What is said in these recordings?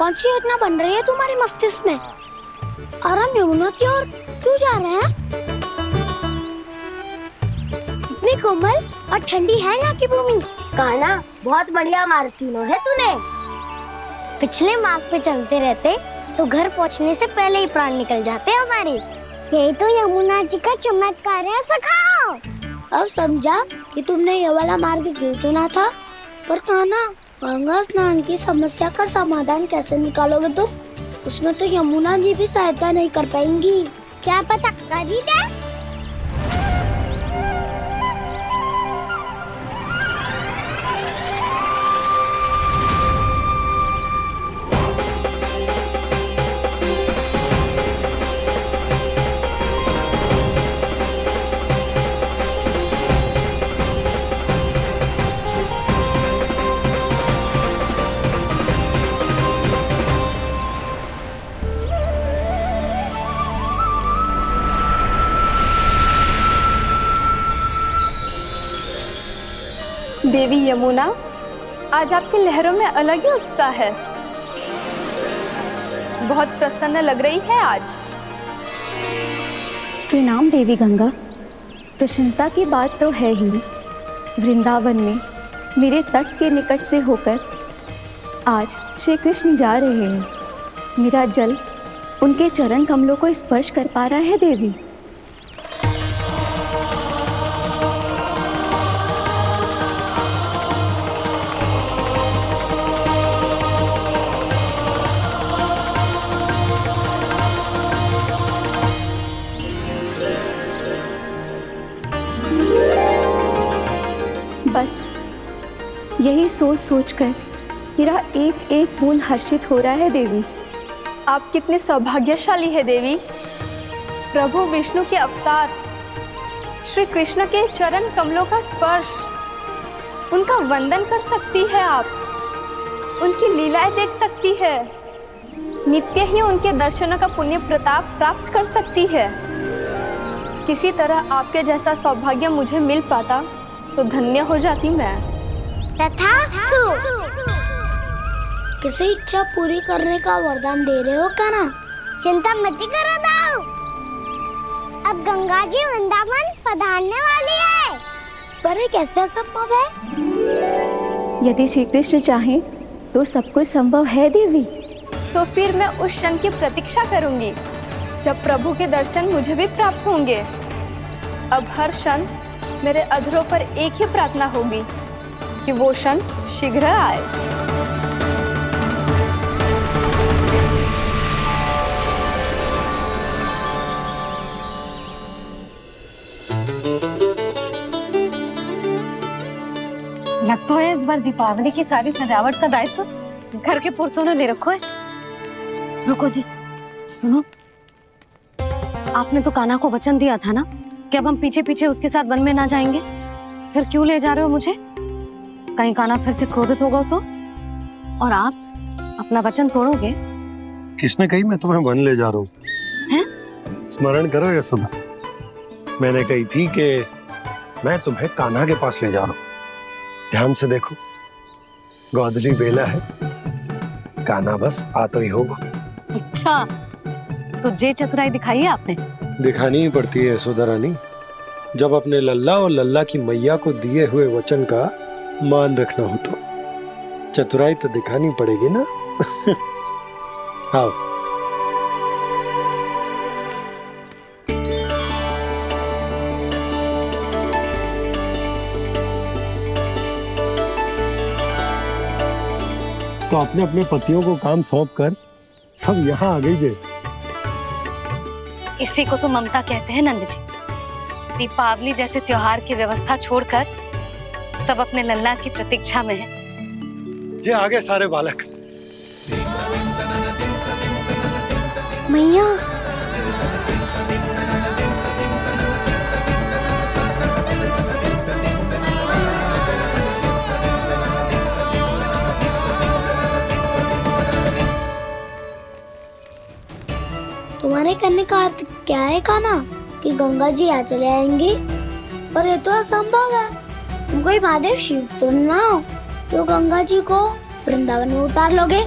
कौन सी योजना बन रही है तुम्हारे मस्तिष्क में? और हम यमुना की ओर क्यों जा रहे हैं? इतनी कोमल और ठंडी है यहाँ की भूमि। कान्हा, बहुत बढ़िया मार्ग चुना है तूने। पिछले मार्ग पे चलते रहते तो घर पहुँचने से पहले ही प्राण निकल जाते हमारे। यही तो यमुना जी का चमत्कार है सखा। अब समझा कि तुमने ये वाला मार्ग क्यों चुना था। पर कान्हा, गंगा स्नान की समस्या का समाधान कैसे निकालोगे तुम? उसमें तो यमुना जी भी सहायता नहीं कर पाएंगी। क्या पता कर ही दे। देवी यमुना, आज आपकी लहरों में अलग ही उत्साह है। बहुत प्रसन्न लग रही है आज। प्रणाम देवी गंगा। प्रसन्नता की बात तो है ही। वृंदावन में मेरे तट के निकट से होकर आज श्री कृष्ण जा रहे हैं। मेरा जल उनके चरण कमलों को स्पर्श कर पा रहा है देवी। बस यही सोच सोचकर मेरा एक एक खून हर्षित हो रहा है देवी। आप कितने सौभाग्यशाली है देवी। प्रभु विष्णु के अवतार श्री कृष्ण के चरण कमलों का स्पर्श, उनका वंदन कर सकती है आप, उनकी लीलाएं देख सकती है, नित्य ही उनके दर्शनों का पुण्य प्रताप प्राप्त कर सकती है। किसी तरह आपके जैसा सौभाग्य मुझे मिल पाता तो धन्य हो जाती मैं। तथास्तु। किसी इच्छा पूरी करने का वरदान दे रहे हो कान्हा? चिंता मत करो दाऊ। अब गंगा जी वृंदावन पधारने वाली है। पर ये कैसे संभव है? यदि श्री कृष्ण चाहें तो सब कुछ संभव है देवी। तो फिर मैं उस क्षण की प्रतीक्षा करूंगी जब प्रभु के दर्शन मुझे भी प्राप्त होंगे। अब हर क्षण मेरे अधरों पर एक ही प्रार्थना होगी कि वो क्षण शीघ्र आए। लगता है इस बार दीपावली की सारी सजावट का दायित्व घर के पुरुषों ने ले रखो है। रुको जी, सुनो, आपने तो कान्हा को वचन दिया था ना कि अब हम पीछे पीछे उसके साथ वन में ना जाएंगे। फिर क्यों ले जा रहे हो मुझे? कहीं कान्हा फिर से क्रोधित होगा तो? और आप अपना वचन तोड़ोगे? किसने कही मैं तुम्हें वन ले जा रहा हूँ? स्मरण करो यशोदा, मैंने कही थी कि मैं तुम्हें कान्हा के पास ले जा रहा हूँ। ध्यान से देखो, गोधली बेला है, कान्हा बस आ तो ही होगा। अच्छा, तो जे चतुराई दिखाई है आपने? दिखानी ही पड़ती है यशोदा रानी, जब अपने लल्ला और लल्ला की मैया को दिए हुए वचन का मान रखना हो तो चतुराई तो दिखानी पड़ेगी ना। आओ। तो अपने अपने पतियों को काम सौंप कर सब यहाँ आ गई थे। इसी को तो ममता कहते हैं नंद जी। दीपावली जैसे त्योहार की व्यवस्था छोड़कर सब अपने लल्ला की प्रतीक्षा में हैं। जे आगे सारे बालक। मैया, तुम्हारे कहने का अर्थ क्या है कान्हा? कि गंगा जी यहाँ चले आएंगी? पर ये तो असंभव है। तुम कोई महादेव शिव तो ना हो जो गंगा जी को वृंदावन में उतार लोगे।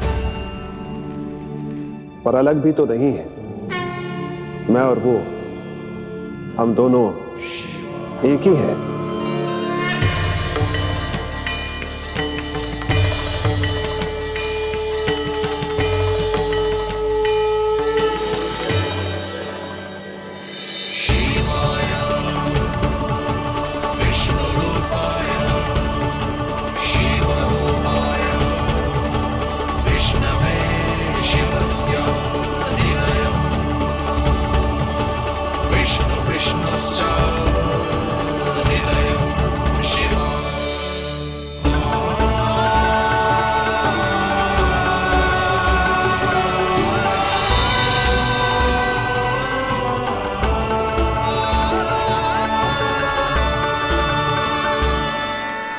पर अलग भी तो नहीं है। मैं और वो, हम दोनों एक ही हैं।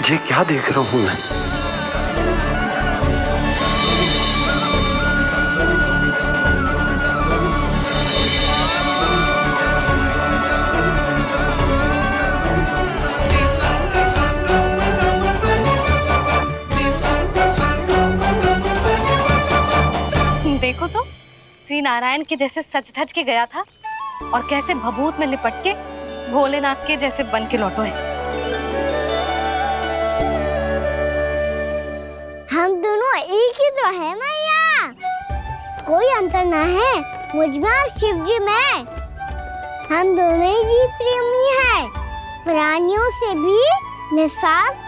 ये क्या देख रहा हूं मैं? देखो तो, श्री नारायण के जैसे सच धज के गया था और कैसे भभूत में लिपट के भोलेनाथ के जैसे बन के लौटो है। हम दोनों एक ही तो है मैया, कोई अंतर ना है मुझ में और शिव जी में। हम दोनों ही जीव प्रेमी हैं, प्राणियों से भी निस्वार्थ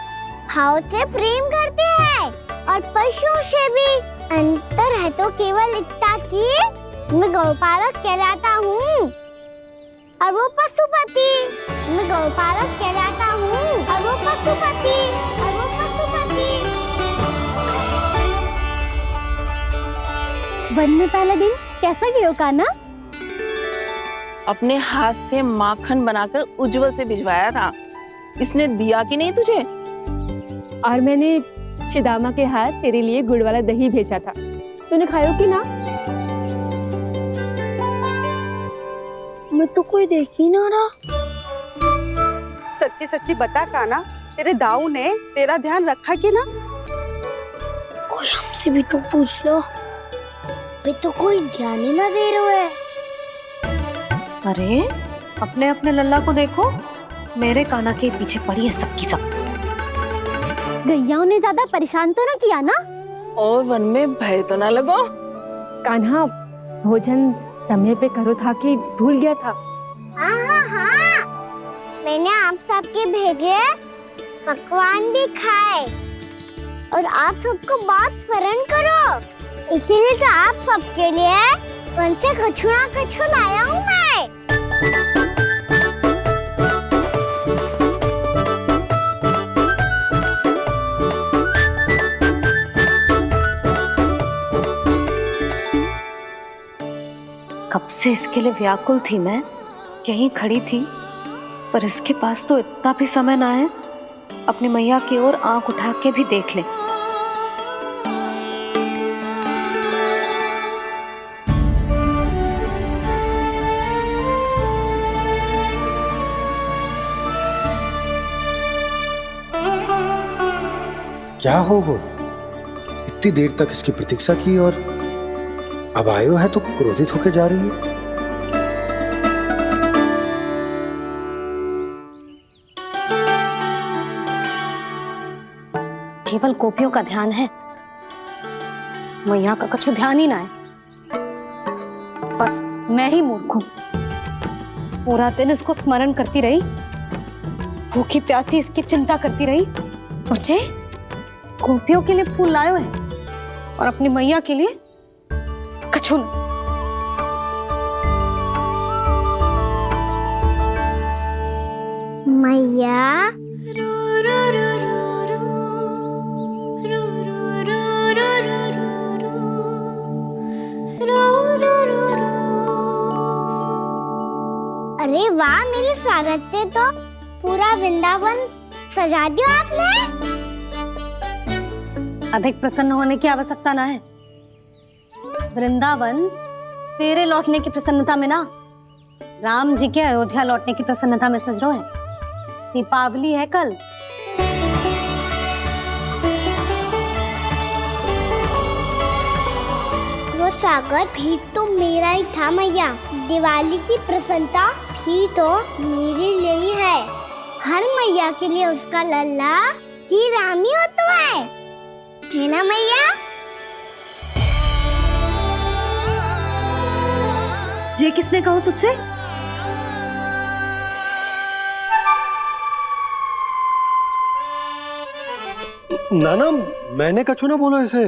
भाव से प्रेम करते हैं और पशुओं से भी। अंतर है तो केवल इतना कि मैं गौपालक कहलाता हूँ और वो पशुपति। मैं गौपालक कहलाता हूँ और वो पशुपति। वन में पहला दिन कैसा गया कान्हा? अपने हाथ से माखन बनाकर उज्जवल से भिजवाया था। इसने दिया कि नहीं तुझे? और मैंने शिदामा के हाथ तेरे लिए गुड़ वाला दही भेजा था, तूने खायो कि ना? मैं तो कोई देख ही ना रहा। सच्ची सच्ची बता कान्हा, तेरे दाऊ ने तेरा ध्यान रखा कि ना? कोई हमसे भी तो पूछ लो, वे तो कोई ध्यान ही ना दे रहे है। अरे अपने अपने लल्ला को देखो, मेरे कान्हा के पीछे पड़ी है सबकी सब। गैयाओं ने ज्यादा परेशान तो ना किया ना? और वन में भय तो ना लगो? कान्हा भोजन समय पे करो था कि भूल गया था? हाँ, मैंने आप सबके भेजे पकवान भी खाए और आप सबको बात स्मरण करो, इसीलिए तो आप सबके लिए वन से कछु लाया हूँ मैं। कब से इसके लिए व्याकुल थी मैं, यहीं खड़ी थी, पर इसके पास तो इतना भी समय ना है अपनी मैया की ओर आंख उठा के भी देख ले। क्या हो वो? इतनी देर तक इसकी प्रतीक्षा की और अब आयो है तो क्रोधित होकर जा रही है। केवल गोपियों का ध्यान है, मैया का कछु ध्यान ही ना है। बस मैं ही मूर्ख हूं, पूरा दिन इसको स्मरण करती रही, भूखी प्यासी इसकी चिंता करती रही, और जे गोपियों के लिए फूल लायो है और अपनी मैया के लिए कछु नहीं। मैया अरे वाह, मेरे स्वागत से तो पूरा वृंदावन सजा दिया आपने। अधिक प्रसन्न होने की आवश्यकता ना है। वृंदावन तेरे लौटने की प्रसन्नता में ना, राम जी के अयोध्या लौटने की प्रसन्नता में सज रहे हैं। दीपावली है कल। वो सागर भी तो मेरा ही था मैया। दिवाली की प्रसन्नता भी तो मेरे लिए ही है। हर मैया के लिए उसका लल्ला जी रामी होता है ना मैया? ये किसने कहा तुझसे? नाना, मैंने कछु ना बोला इसे।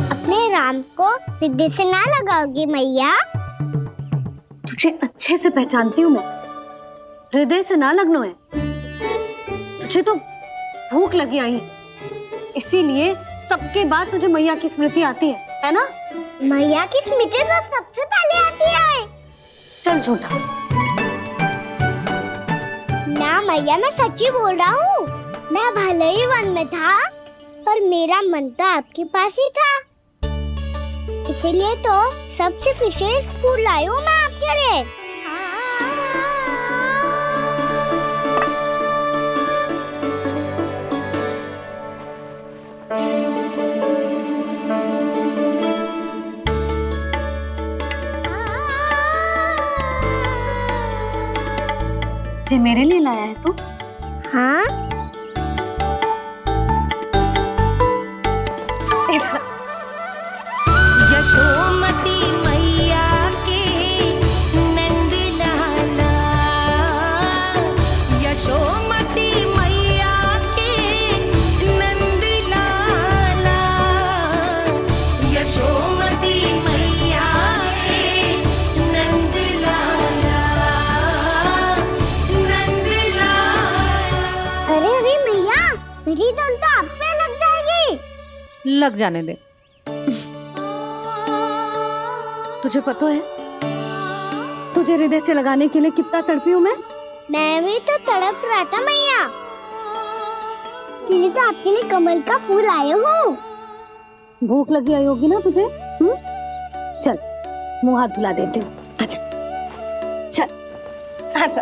अपने राम को हृदय से ना लगाओगी मैया? तुझे अच्छे से पहचानती हूँ मैं, हृदय से ना लगनो है। तुझे तो भूख लगी आई, इसीलिए सबके बाद तुझे मैया की स्मृति आती है ना? मैया की स्मृति तो सबसे पहले आती है। चल झूठा। ना मैया, मैं सच्ची बोल रहा हूँ। मैं भले ही वन में था, पर मेरा मन तो आपके पास ही था। इसीलिए तो सबसे विशेष फूल लाई हूँ मैं आपके लिए। ये मेरे लिए लाया है तू? हाँ, यशोमती मैया के नंद लाला, यशोमती मैया के नंद लाला, यशोमती मैया के नंद लाला, नंद लाला। अरे अरे मैया, मेरी धुन तो आप पे लग जाएगी। लग जाने दे। तुझे पता है तुझे हृदय से लगाने के लिए कितना तड़पी हूँ मैं भी तो तड़प रहा था मैया, इसीलिए तो आपके लिए कमल का फूल आया हूँ। भूख लगी आई होगी ना तुझे? चल मुंह हाथ धुला देती हूँ। आजा, चल आजा।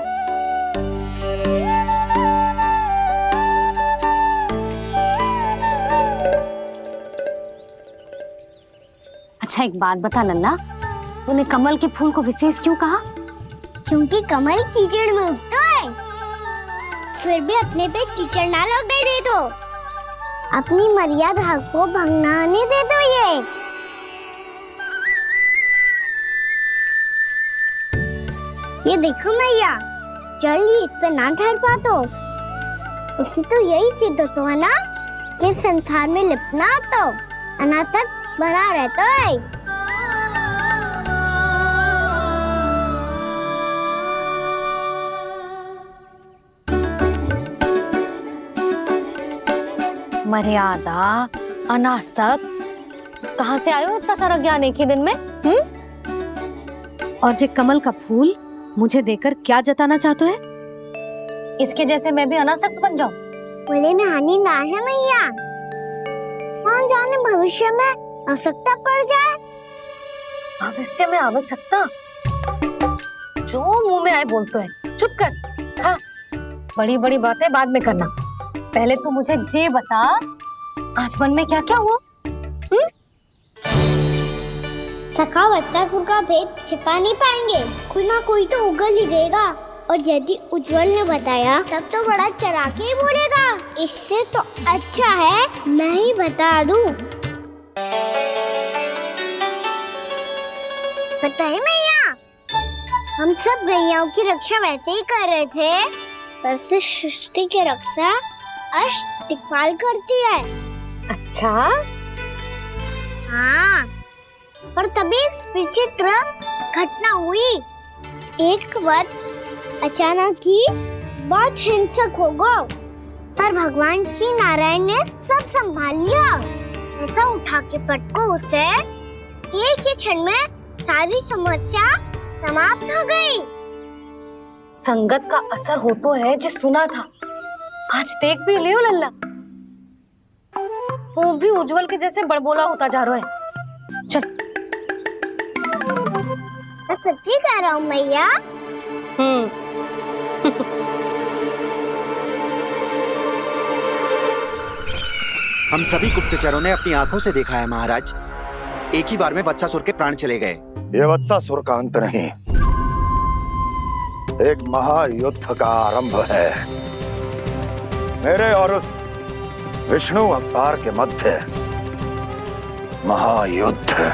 अच्छा एक बात बता लल्ला, तूने कमल के फूल को विशेष क्यों कहा? क्योंकि कमल कीचड़ में उगता है, फिर भी अपने पे कीचड़ ना लगने दे दो। अपनी मर्यादा को भंग ना आने दे दो। ये देखो मैया, जल ही इस पे ना ठहर पा तो इसी तो यही सिद्ध होता है ना कि संसार में लिपना तो अनाथ तक बना रहता है। मर्यादा, अनासक, कहाँ से आयो इतना सारा ज्ञान एक ही दिन में? और ये कमल का फूल मुझे देकर क्या जताना चाहते है? इसके जैसे मैं भी अनासक्त बन जाऊं? बोले में हानि ना है मैया, कौन जाने भविष्य में आवश्यकता पड़ जाए। भविष्य में आवश्यकता? जो मुंह में आए बोलते हैं, चुप कर। हाँ, बड़ी बड़ी बातें बाद में करना, पहले तू मुझे ये बता आज मन में क्या क्या हुआ? सखा बत्तासुर का भेद छिपा नहीं पाएंगे, कोई ना कोई तो उगल ही देगा। और यदि उज्जवल ने बताया तब तो बड़ा चला के ही बोलेगा। इससे तो अच्छा है मैं ही बता दूं। बताइए मैया, हम सब गैयाओं की रक्षा वैसे ही कर रहे थे, पर सृष्टि की रक्षा अष्ट दिक्पाल करती है। अच्छा? हाँ, पर तभी विचित्र घटना हुई। एक वक्त अचानक ही बहुत हिंसक हो गया, पर भगवान श्री नारायण ने सब संभाल लिया। ऐसा उठा के पटको उसे, एक ही क्षण में सारी समस्या समाप्त हो गई। संगत का असर हो तो है जो सुना था, आज देख भी लियो लल्ला, तू भी उज्जवल के जैसे बड़बोला होता जा रहा है। चल। मैं सच्ची कह रहा हूँ मैया। हम सभी गुप्तचरों ने अपनी आंखों से देखा है महाराज, एक ही बार में वत्सासुर के प्राण चले गए। ये वत्सासुर का अंत नहीं, एक महायुद्ध का आरंभ है। मेरे और उस विष्णु अवतार के मध्य महायुद्ध।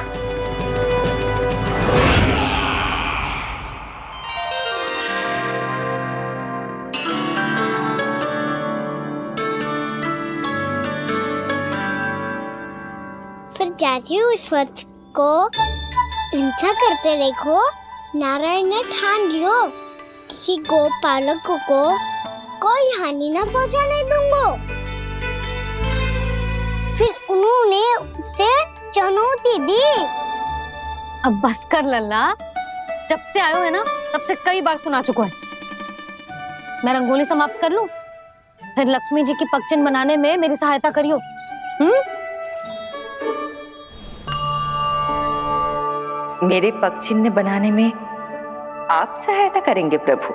फिर जैसे ही उस वत्स को हिंसा करते देखो, नारायण ने ठान लियो किसी गोपालक को कोई हानि न पहुंचाने दूंगा। फिर उन्होंने उसे चुनौती दी। अब बस कर लल्ला, जब से आयो है ना तब से कई बार सुना चुका है। मैं रंगोली समाप्त कर लूं, फिर लक्ष्मी जी की पगचिन बनाने में मेरी सहायता करियो। मेरे पगचिन्ह बनाने में आप सहायता करेंगे प्रभु?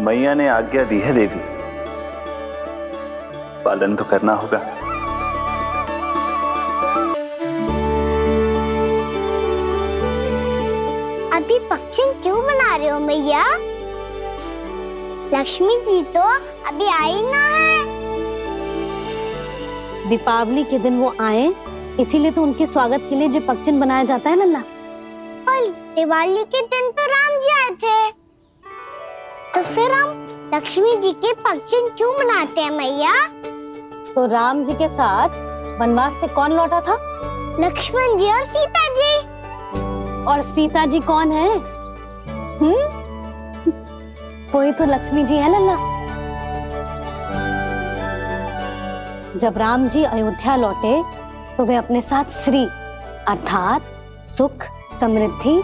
मैया ने आज्ञा दी है देवी, पालन तो करना होगा। अभी पक्षी क्यों बना रहे हो मैया? लक्ष्मी जी तो अभी आई ना है। दीपावली के दिन वो आए, इसीलिए तो उनके स्वागत के लिए जो पगचिन्ह बनाया जाता है लल्ला। पर दिवाली के दिन तो राम जी आए थे, तो फिर हम लक्ष्मी जी के पगचिन्ह क्यों बनाते हैं मैया? तो राम जी के साथ वनवास से कौन लौटा था? लक्ष्मण जी और सीता जी। और सीता जी कौन है? कोई तो लक्ष्मी जी है लल्ला। जब राम जी अयोध्या लौटे तो वे अपने साथ श्री अर्थात सुख, समृद्धि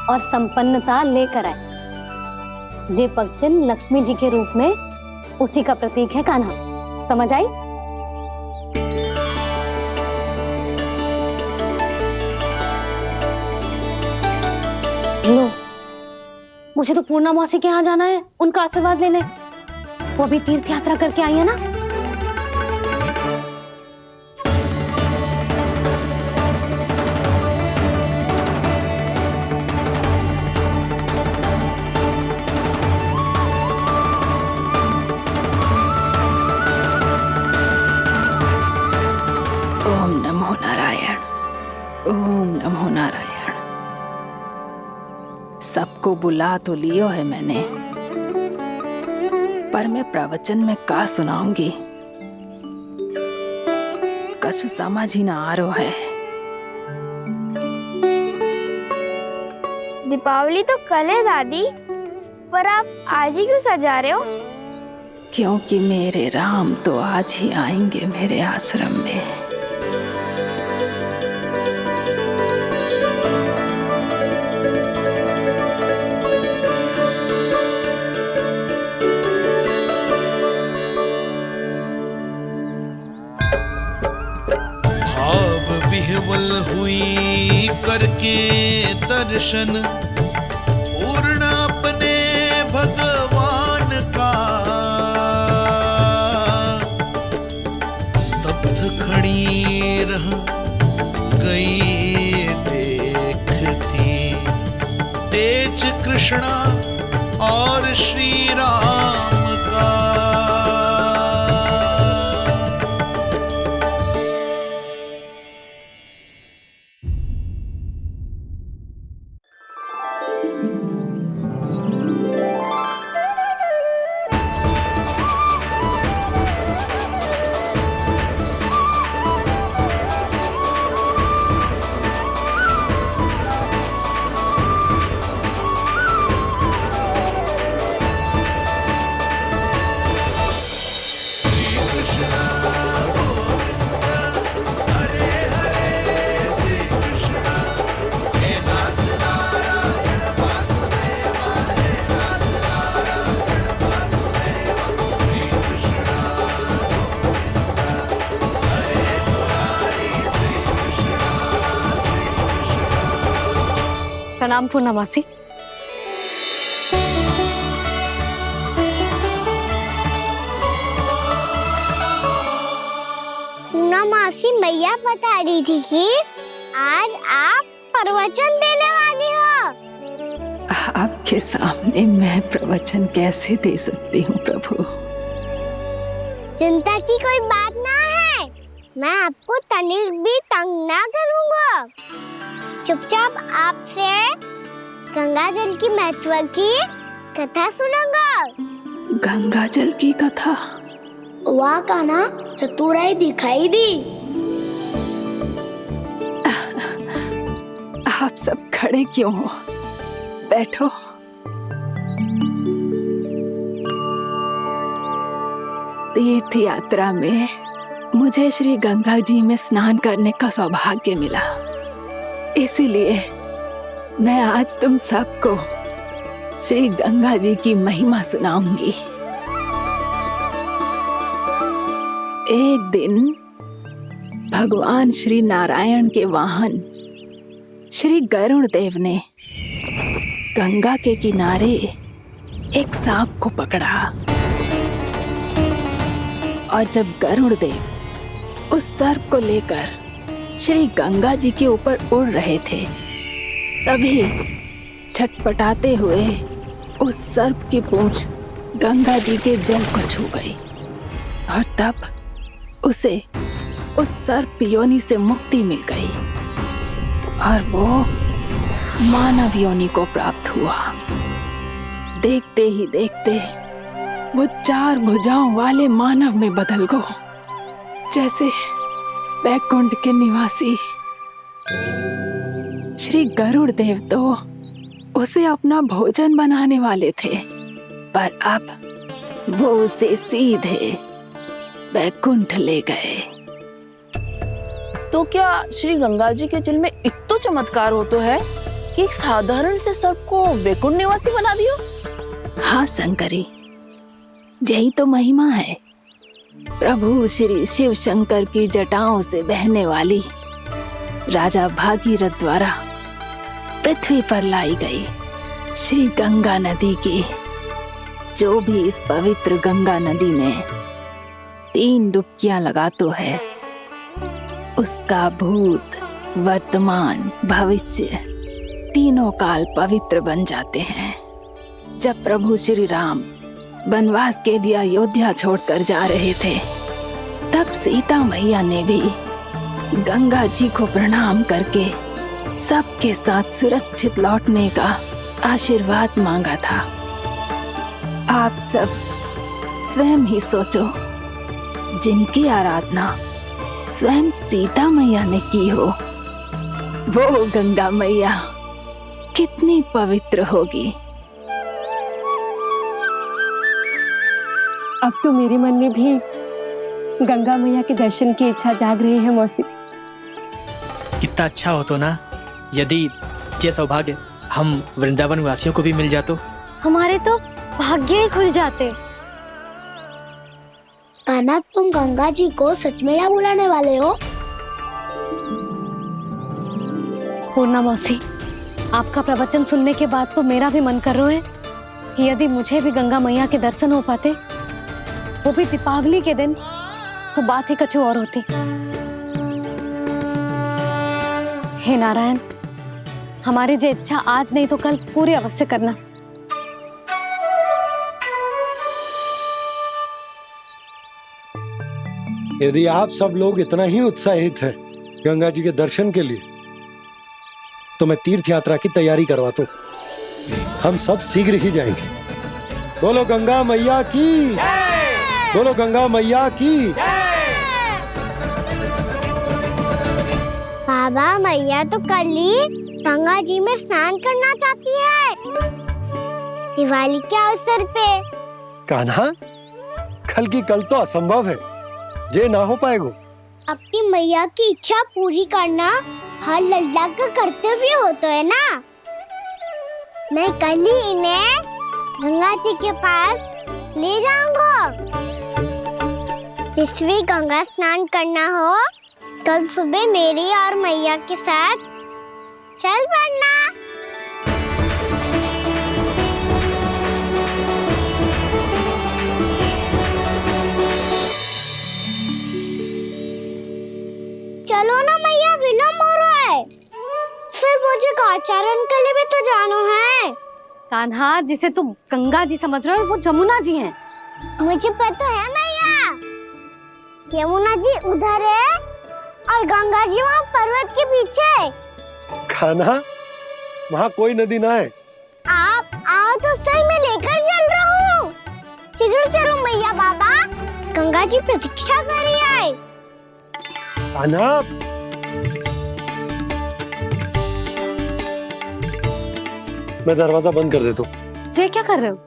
और संपन्नता लेकर आए। जे पगचिन्ह लक्ष्मी जी के रूप में उसी का प्रतीक है कान्हा। समझ आई? लो, मुझे तो पूर्णा मौसी के यहाँ जाना है, उनका आशीर्वाद लेने। वो भी तीर्थ यात्रा करके आई है ना। ओम नमो नारायण, ओम नमो नारायण। सबको बुला तो लियो है मैंने, पर मैं प्रवचन में का सुनाऊंगी, कछु समझ ही ना आ रहा है। दीपावली तो कल है दादी, पर आप आज ही क्यों सजा रहे हो? क्योंकि मेरे राम तो आज ही आएंगे मेरे आश्रम में। विह्वल हुई करके दर्शन, पूर्ण अपने भगवान का, स्तब्ध खड़ी रह गई देखती तेज कृष्णा और श्री राम का। प्रणाम पूर्णा मासी। मौसी मैया बता रही थी कि आज आप प्रवचन देने वाली हो। आपके सामने मैं प्रवचन कैसे दे सकती हूँ प्रभु? चिंता की कोई बात ना है, मैं आपको तनिक भी तंग ना करूँगा। चुपचाप आपसे गंगा जल की महत्व की कथा सुनूंगा। गंगा जल की कथा? वाह कान्हा, चतुराई दिखाई दी। आप सब खड़े क्यों हो? बैठो। तीर्थ यात्रा में मुझे श्री गंगा जी में स्नान करने का सौभाग्य मिला, इसीलिए मैं आज तुम सबको श्री गंगा जी की महिमा सुनाऊंगी। एक दिन भगवान श्री नारायण के वाहन श्री गरुड़ देव ने गंगा के किनारे एक सांप को पकड़ा, और जब गरुड़ देव उस सर्प को लेकर श्री गंगा जी के ऊपर उड़ रहे थे, तभी छटपटाते हुए उस सर्प की पूंछ गंगा जी के जल को छू गई, और तब उसे उस सर्प योनि से मुक्ति मिल गई और वो मानव योनि को प्राप्त हुआ। देखते ही देखते वो 4 भुजाओं वाले मानव में बदल गो, जैसे वैकुंठ के निवासी। श्री गरुड़ देव तो उसे अपना भोजन बनाने वाले थे, पर अब वो उसे सीधे वैकुंठ ले गए। तो क्या श्री गंगा जी के जल में इतना चमत्कार हो तो है कि एक साधारण से सर्प को वैकुंठ निवासी बना दियो? हाँ शंकरी, यही तो महिमा है। प्रभु श्री शिव शंकर की जटाओं से बहने वाली राजा भागीरथ द्वारा पृथ्वी पर लाई गई श्री गंगा नदी की, जो भी इस पवित्र गंगा नदी में 3 डुबकियां लगातो है, उसका भूत, वर्तमान, भविष्य तीनों काल पवित्र बन जाते हैं। जब प्रभु श्री राम वनवास के लिए अयोध्या छोड़कर जा रहे थे, तब सीता मैया ने भी गंगा जी को प्रणाम करके सबके साथ सुरक्षित लौटने का आशीर्वाद मांगा था। आप सब स्वयं ही सोचो, जिनकी आराधना स्वयं सीता मैया ने की हो, वो गंगा मैया कितनी पवित्र होगी। अब तो मेरे मन में भी गंगा मैया के दर्शन की इच्छा जाग रही है मौसी। कितना अच्छा हो तो ना यदि ये सौभाग्य हम वृंदावन वासियों को भी मिल जातो। हमारे तो भाग्य ही खुल जाते। कान्हा, तुम गंगा जी को सच में यहाँ बुलाने वाले हो? पूर्णा मौसी, आपका प्रवचन सुनने के बाद तो मेरा भी मन कर रहा है कि यदि मुझे भी गंगा मैया के दर्शन हो पाते, वो भी दीपावली के दिन, तो बात ही कुछ और होती। हे नारायण, हमारी जो इच्छा आज नहीं तो कल पूरी अवश्य करना। यदि आप सब लोग इतना ही उत्साहित हैं गंगा जी के दर्शन के लिए, तो मैं तीर्थ यात्रा की तैयारी करवाता हूँ। हम सब शीघ्र ही जाएंगे। बोलो गंगा मैया की, बोलो गंगा मैया की। बाबा, मैया तो कल ही गंगा जी में स्नान करना चाहती है, दिवाली के अवसर पे। कान्हा, कल की कल तो असंभव है, जे ना हो पाएगा। अपनी मैया की इच्छा पूरी करना हर लल्ला का कर्तव्य होता है ना। मैं कल ही इन्हें गंगा जी के पास ले जाऊंगा। जिस भी गंगा स्नान करना हो, कल सुबह मेरी और मैया के साथ चल पड़ना। चलो ना मैया, विलम्ब हो रहा है। फिर मुझे काचारण के लिए भी तो जाना है। कान्हा, जिसे तू गंगा जी समझ रहे हो वो जमुना जी हैं। मुझे पता है मैया, यमुना जी उधर है और गंगा जी वहाँ पर्वत के पीछे। कान्हा, वहाँ कोई नदी ना है। आप आओ तो सही, मैं लेकर चल रहा हूँ। शीघ्र चलो मैया बाबा, गंगा जी प्रतीक्षा कर रही है। कान्हा, मैं दरवाजा बंद कर देता हूँ। ये क्या कर रहे हो?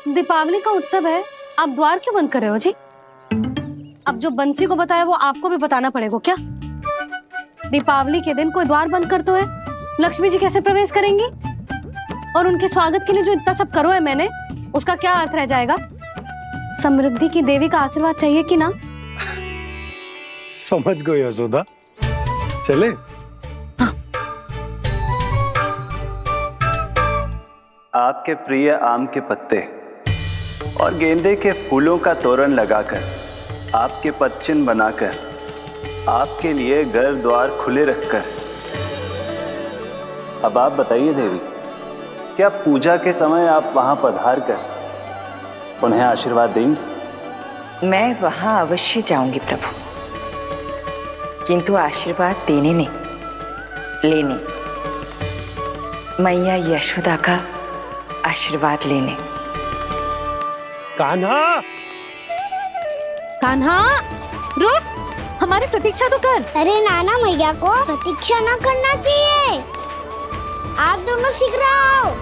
दीपावली का उत्सव है, आप द्वार क्यों बंद कर रहे हो जी? अब जो बंसी को बताया वो आपको भी बताना पड़ेगा क्या? दीपावली के दिन कोई द्वार बंद कर तो है, लक्ष्मी जी कैसे प्रवेश करेंगी? और उनके स्वागत के लिए जो इतना सब करो है मैंने, उसका क्या अर्थ रह जाएगा? समृद्धि की देवी का आशीर्वाद चाहिए कि ना? समझ गई यशोदा, चले। आपके प्रिय आम के पत्ते और गेंदे के फूलों का तोरण लगाकर, आपके पदचिन्ह बनाकर, आपके लिए घर द्वार खुले रखकर, अब आप बताइए देवी, क्या पूजा के समय आप वहां पधार कर उन्हें आशीर्वाद देंगी? मैं वहां अवश्य जाऊंगी प्रभु, किंतु आशीर्वाद देने नहीं, लेने, मैया यशोदा का आशीर्वाद लेने। कान्हा, कान्हा, रुक, हमारी प्रतीक्षा तो कर। अरे नाना, मैया को प्रतीक्षा ना करना चाहिए। आप दोनों शीघ्र आओ।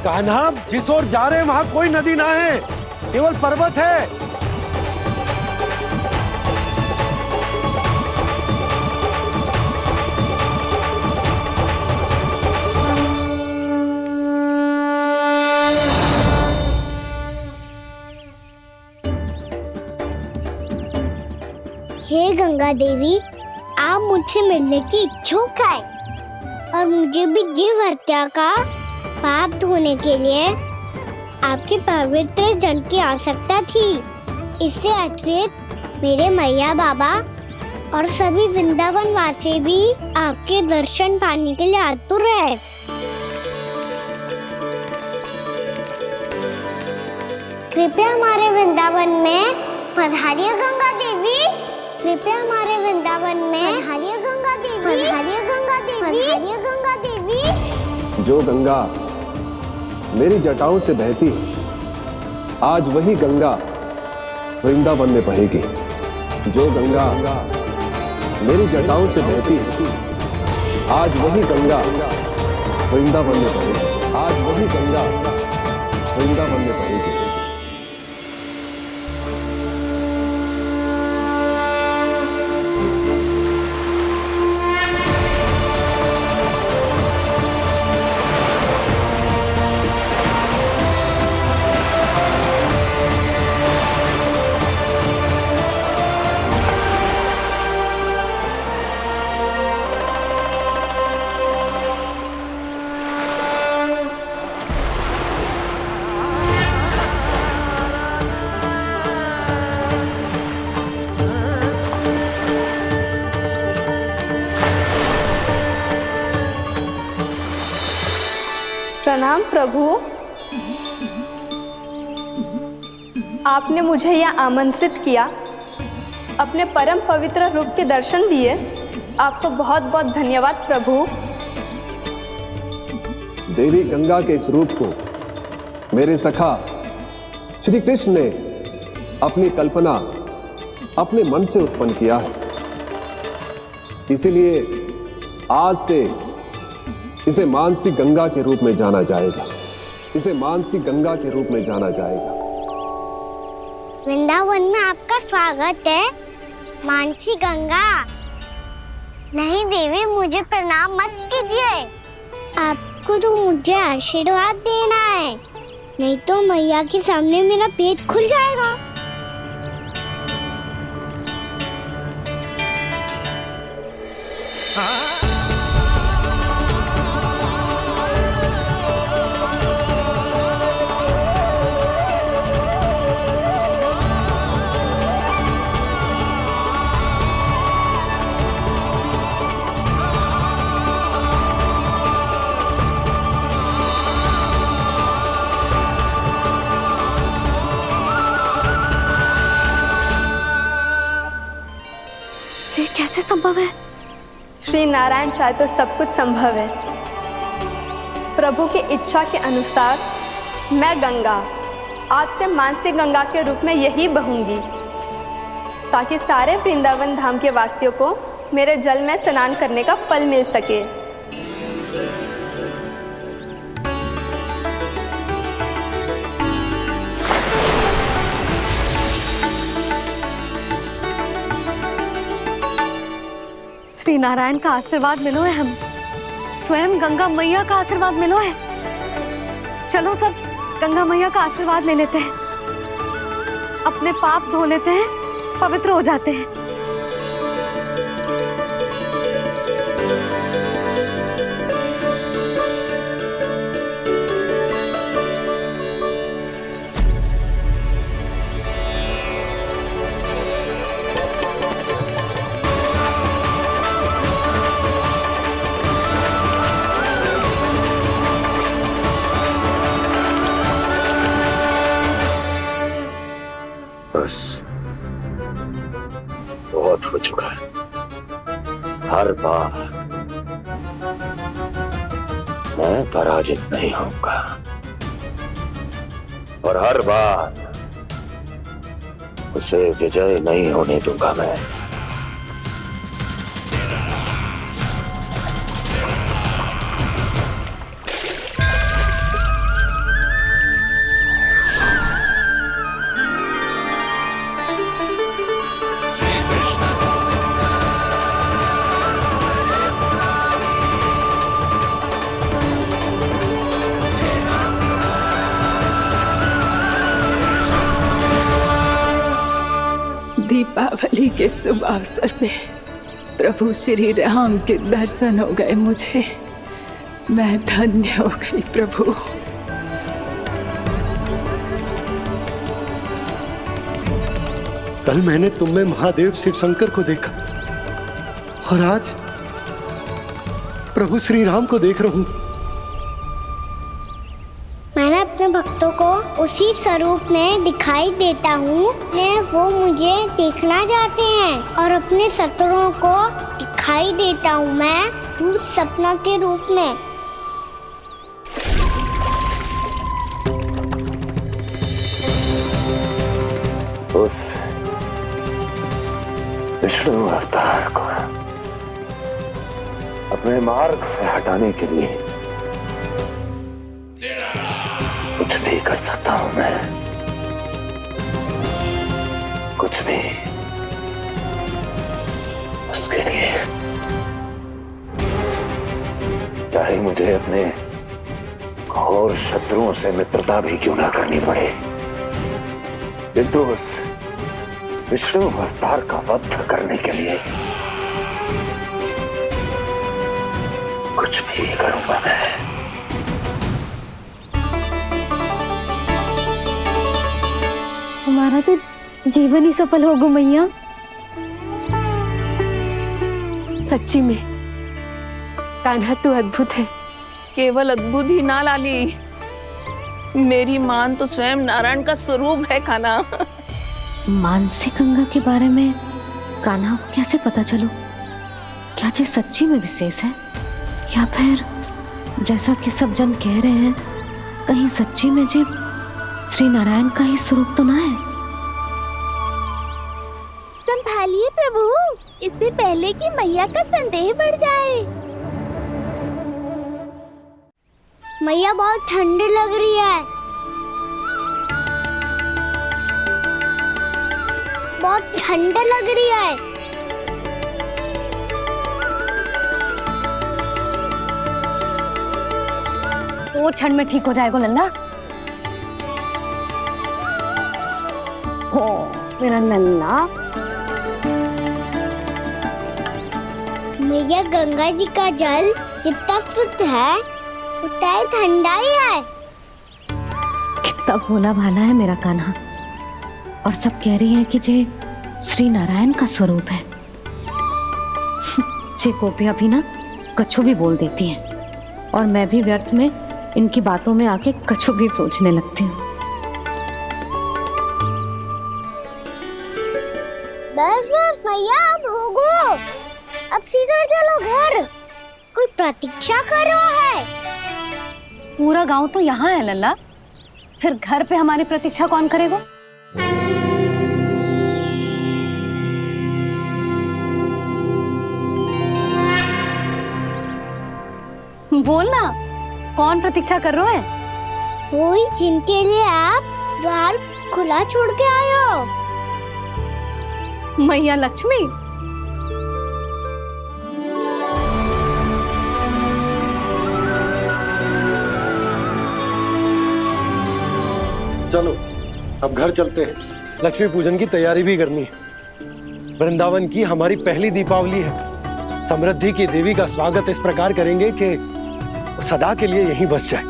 कान्हा, जिस ओर जा रहे हैं वहाँ कोई नदी ना है, केवल पर्वत है। हे गंगा देवी, आप मुझसे मिलने की इच्छुक है और मुझे भी जीव हत्या का पाप धोने के लिए आपके पवित्र जल की आवश्यकता थी। इससे अतिरिक्त मेरे मैया बाबा और सभी वृंदावन वासी भी आपके दर्शन पाने के लिए आतुर है। कृपया हमारे वृंदावन में पधारिए गंगा देवी। कृपया हमारे वृंदावन में पधारिए गंगा देवी। पधारिए गंगा देवी। पधारिए गंगा देवी। जो गंगा मेरी जटाओं से बहती, आज वही गंगा वृंदावन में बहेगी। जो गंगा मेरी जटाओं से बहती, आज वही गंगा वृंदावन में बहेगी। आज वही गंगा वृंदावन में बहेगी। प्रणाम प्रभु, आपने मुझे यह आमंत्रित किया, अपने परम पवित्र रूप के दर्शन दिए, आपको बहुत बहुत धन्यवाद प्रभु। देवी गंगा के इस रूप को मेरे सखा श्री कृष्ण ने अपनी कल्पना अपने मन से उत्पन्न किया है। इसीलिए आज से इसे मानसी गंगा के रूप में जाना जाएगा। इसे मानसी गंगा के रूप में जाना जाएगा। वृंदावन में आपका स्वागत है मानसी गंगा। नहीं देवी, मुझे प्रणाम मत कीजिए। आपको तो मुझे आशीर्वाद देना है, नहीं तो मैया के सामने मेरा पेट खुल जाएगा। ये कैसे संभव है? श्री नारायण चाहे तो सब कुछ संभव है। प्रभु की इच्छा के अनुसार मैं गंगा आज से मानसी गंगा के रूप में यही बहूंगी, ताकि सारे वृंदावन धाम के वासियों को मेरे जल में स्नान करने का फल मिल सके। श्री नारायण का आशीर्वाद मिलो है, हम स्वयं गंगा मैया का आशीर्वाद मिलो है। चलो सब गंगा मैया का आशीर्वाद ले लेते हैं, अपने पाप धो लेते हैं, पवित्र हो जाते हैं। बस बहुत हो चुका है। हर बार मैं पराजित नहीं होऊंगा और हर बार उसे विजय नहीं होने दूंगा मैं। दीपावली के शुभ अवसर पे प्रभु श्री राम के दर्शन हो गए मुझे। मैं धन्य हो गई प्रभु। कल मैंने तुम में महादेव शिव शंकर को देखा और आज प्रभु श्री राम को देख रहा हूं। मैंने अपने भक्तों को उसी स्वरूप में दिखाई देता हूँ, वो मुझे देखना चाहते हैं और अपने शत्रुओं को दिखाई देता हूँ मैं भूत सपना के रूप में। उस विष्णु अवतार को अपने मार्ग से हटाने के लिए कुछ भी कर सकता हूं मैं, कुछ भी। उसके लिए चाहे मुझे अपने घोर शत्रुओं से मित्रता भी क्यों ना करनी पड़े, किंतु उस विष्णु अवतार का वध करने के लिए कुछ भी करूंगा मैं। हमारा तो जीवन ही सफल होगा मैया। सच्ची में कान्हा तू अद्भुत है। केवल अद्भुत ही ना लाली, मेरी मान तो स्वयं नारायण का स्वरूप है कान्हा। मानसी गंगा के बारे में कान्हा को कैसे पता चलो? क्या ये सच्ची में विशेष है या फिर जैसा कि सब जन कह रहे हैं, कहीं सच्ची में जी श्री नारायण का ही स्वरूप तो ना है? संभालिए प्रभु, इससे पहले कि मैया का संदेह बढ़ जाए। मैया बहुत ठंडी लग रही है। बहुत ठंड लग रही है। वो ठंड में ठीक हो जाएगा लल्ला। हो मेरा नन्ना। मैया गंगा जी का जल जितना शुद्ध है उतना ही ठंडा ही है। कितना भोला भाला है मेरा कान्हा। और सब कह रही हैं कि ये श्री नारायण का स्वरूप है। ये गोपियां भी ना कछु भी बोल देती हैं और मैं भी व्यर्थ में इनकी बातों में आके कछु भी सोचने लगती हूँ। बस बस मैया अब होगो। अब सीधा चलो घर। कोई प्रतीक्षा कर रहा है। पूरा गांव तो यहाँ है लल्ला, फिर घर पे हमारी प्रतीक्षा कौन करेगा? बोल ना, कौन प्रतीक्षा कर रहे हैं? वही जिनके लिए आप द्वार खुला छोड़ के आए हो। मैया लक्ष्मी। चलो अब घर चलते हैं। लक्ष्मी पूजन की तैयारी भी करनी है। वृंदावन की हमारी पहली दीपावली है। समृद्धि की देवी का स्वागत इस प्रकार करेंगे कि वो सदा के लिए यहीं बस जाए,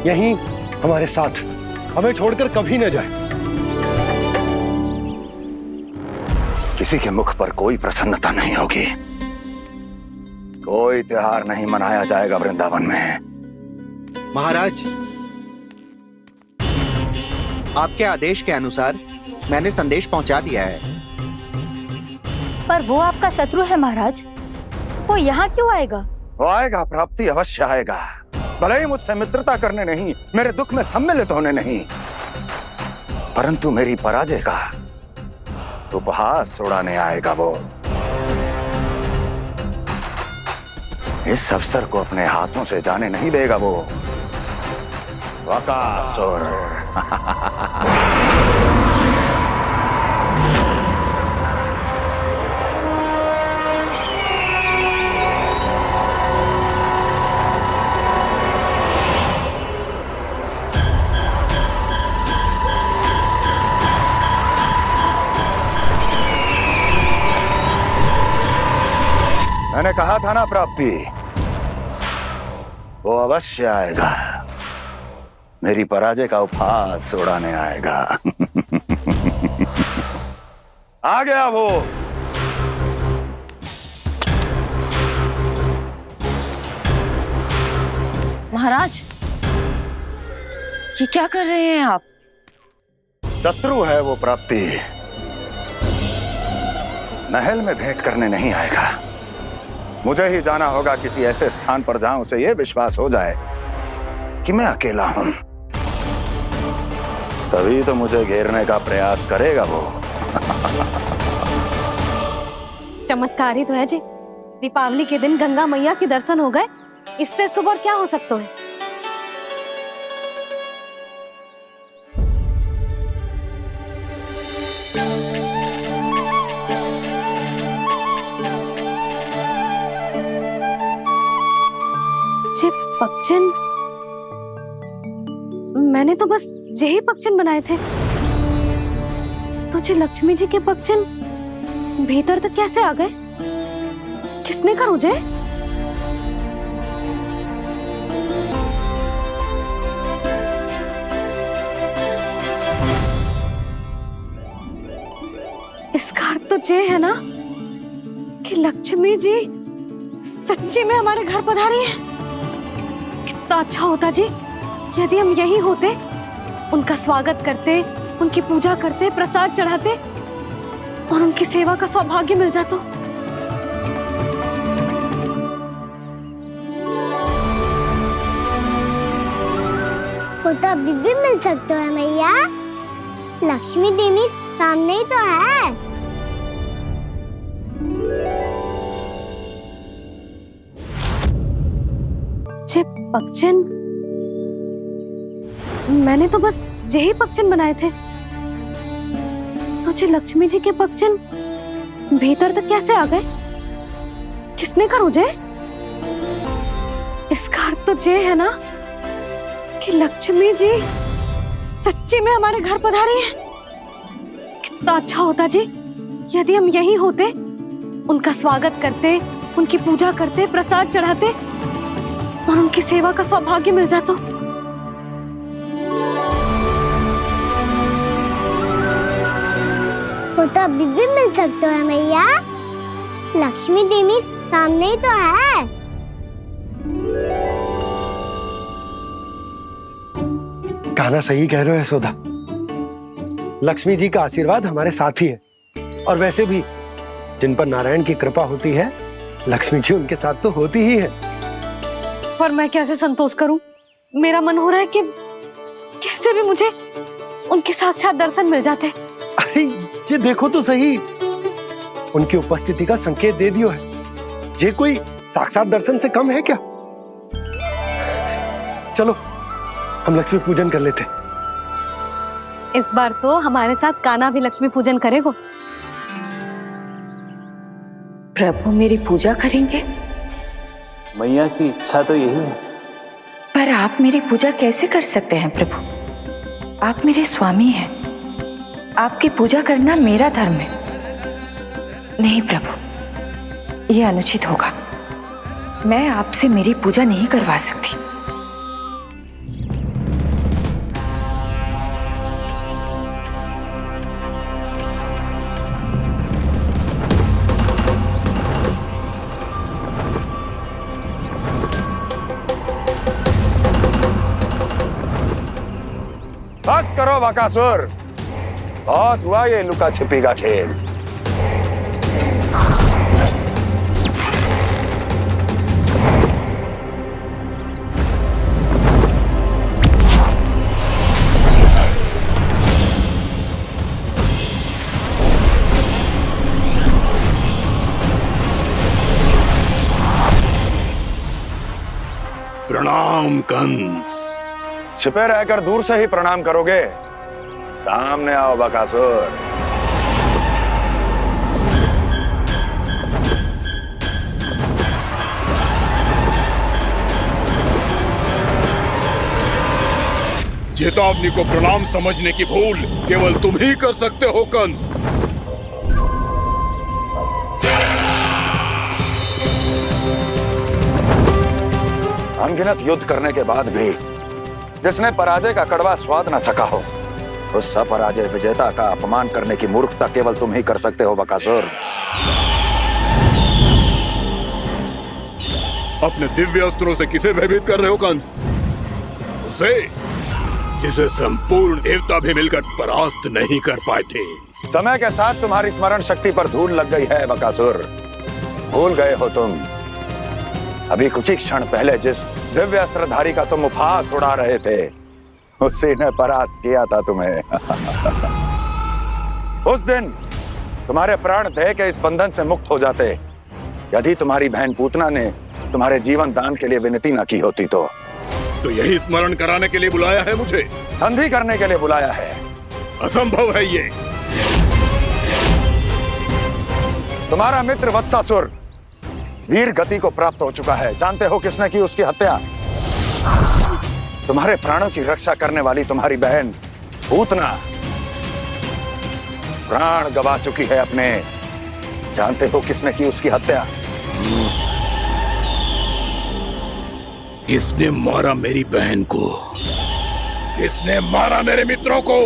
यहीं हमारे साथ, हमें छोड़कर कभी न जाए। किसी के मुख पर कोई प्रसन्नता नहीं होगी। कोई त्योहार नहीं मनाया जाएगा वृंदावन में। महाराज, आपके आदेश के अनुसार मैंने संदेश पहुंचा दिया है। पर वो आपका शत्रु है महाराज, वो यहाँ क्यों आएगा? वो आएगा, प्राप्ति अवश्य आएगा। भले ही मुझसे मित्रता करने नहीं, मेरे दुख में सम्मिलित होने नहीं, परंतु मेरी पराजय का उपहास उड़ाने आएगा वो। इस अवसर को अपने हाथों से जाने नहीं देगा वो। वकासुर। मैंने कहा था ना प्राप्ति, वो अवश्य आएगा। मेरी पराजय का उपहास उड़ाने आएगा। आ गया वो। महाराज, ये क्या कर रहे हैं आप? शत्रु है वो प्राप्ति। महल में भेंट करने नहीं आएगा। मुझे ही जाना होगा किसी ऐसे स्थान पर जहां उसे यह विश्वास हो जाए कि मैं अकेला हूं। तभी तो मुझे घेरने का प्रयास करेगा वो। चमत्कार ही तो है जी। दीपावली के दिन गंगा मैया के दर्शन हो गए, इससे शुभ और क्या हो सकता है? पक्षन, मैंने तो बस यही पक्षन बनाए थे। तुझे लक्ष्मी जी के पक्षन भीतर तक कैसे आ गए? किसने कहा मुझे? इसका अर्थ तो ये है ना कि लक्ष्मी जी सच्ची में हमारे घर पधारी है। कितना अच्छा होता जी यदि हम यही होते, उनका स्वागत करते, उनकी पूजा करते, प्रसाद चढ़ाते और उनकी सेवा का सौभाग्य मिल जाता। वो तो अभी भी मिल सकते हैं मैया। लक्ष्मी देवी सामने ही तो है। तुझे पगचन? मैंने तो बस यही पगचन बनाए थे। तुझे लक्ष्मी जी के पगचन भीतर तक कैसे आ गए? किसने कर मुझे? इसका अर्थ तो ये है ना कि लक्ष्मी जी सच्ची में हमारे घर पधारी है। कितना अच्छा होता जी यदि हम यहीं होते, उनका स्वागत करते, उनकी पूजा करते, प्रसाद चढ़ाते और उनकी सेवा का सौभाग्य मिल जाता। वो तो अभी भी मिल सकते हैं मैया। लक्ष्मी देवी सामने ही तो है। कान्हा सही कह रहे हो यशोदा। लक्ष्मी जी का आशीर्वाद हमारे साथ ही है, और वैसे भी जिन पर नारायण की कृपा होती है, लक्ष्मी जी उनके साथ तो होती ही है। पर मैं कैसे संतोष करूं? मेरा मन हो रहा है कि कैसे भी मुझे उनके साक्षात दर्शन मिल जाते। अरे ये देखो तो सही, उनकी उपस्थिति का संकेत दे दियो है। ये कोई साक्षात दर्शन से कम है क्या? चलो हम लक्ष्मी पूजन कर लेते। इस बार तो हमारे साथ कान्हा भी लक्ष्मी पूजन करेगा। प्रभु मेरी पूजा करेंगे? मैया की इच्छा तो यही है। पर आप मेरी पूजा कैसे कर सकते हैं प्रभु? आप मेरे स्वामी हैं। आपकी पूजा करना मेरा धर्म है। नहीं प्रभु, यह अनुचित होगा। मैं आपसे मेरी पूजा नहीं करवा सकती। बस करो बकासुर, बहुत हुआ ये लुका छिपी का खेल। प्रणाम कंस। छिपे रहकर दूर से ही प्रणाम करोगे? सामने आओ बकासुर। चेतावनी को प्रणाम समझने की भूल केवल तुम ही कर सकते हो कंस। अनगिनत युद्ध करने के बाद भी जिसने पराजय का कड़वा स्वाद न चखा हो, उस अपराजय विजेता का अपमान करने की मूर्खता केवल तुम ही कर सकते हो बकासुर। अपने दिव्य अस्त्रों से किसे भयभीत कर रहे हो कंस? उसे जिसे संपूर्ण देवता भी मिलकर परास्त नहीं कर पाए थे। समय के साथ तुम्हारी स्मरण शक्ति पर धूल लग गई है बकासुर। भूल गए हो तुम अभी कुछ ही क्षण पहले जिस दिव्य अस्त्रधारी का तुम उपहास उड़ा रहे थे, उसी ने परास्त किया था तुम्हें। उस दिन तुम्हारे प्राण देह के इस बंधन से मुक्त हो जाते यदि तुम्हारी बहन पूतना ने तुम्हारे जीवन दान के लिए विनती न की होती। तो यही स्मरण कराने के लिए बुलाया है मुझे? संधि करने के लिए बुलाया है। असंभव है ये। तुम्हारा मित्र वत्सासुर वीर गति को प्राप्त हो चुका है। जानते हो किसने की उसकी हत्या? तुम्हारे प्राणों की रक्षा करने वाली तुम्हारी बहन पूतना प्राण गवा चुकी है अपने। जानते हो किसने की उसकी हत्या? किसने मारा मेरी बहन को? किसने मारा मेरे मित्रों को?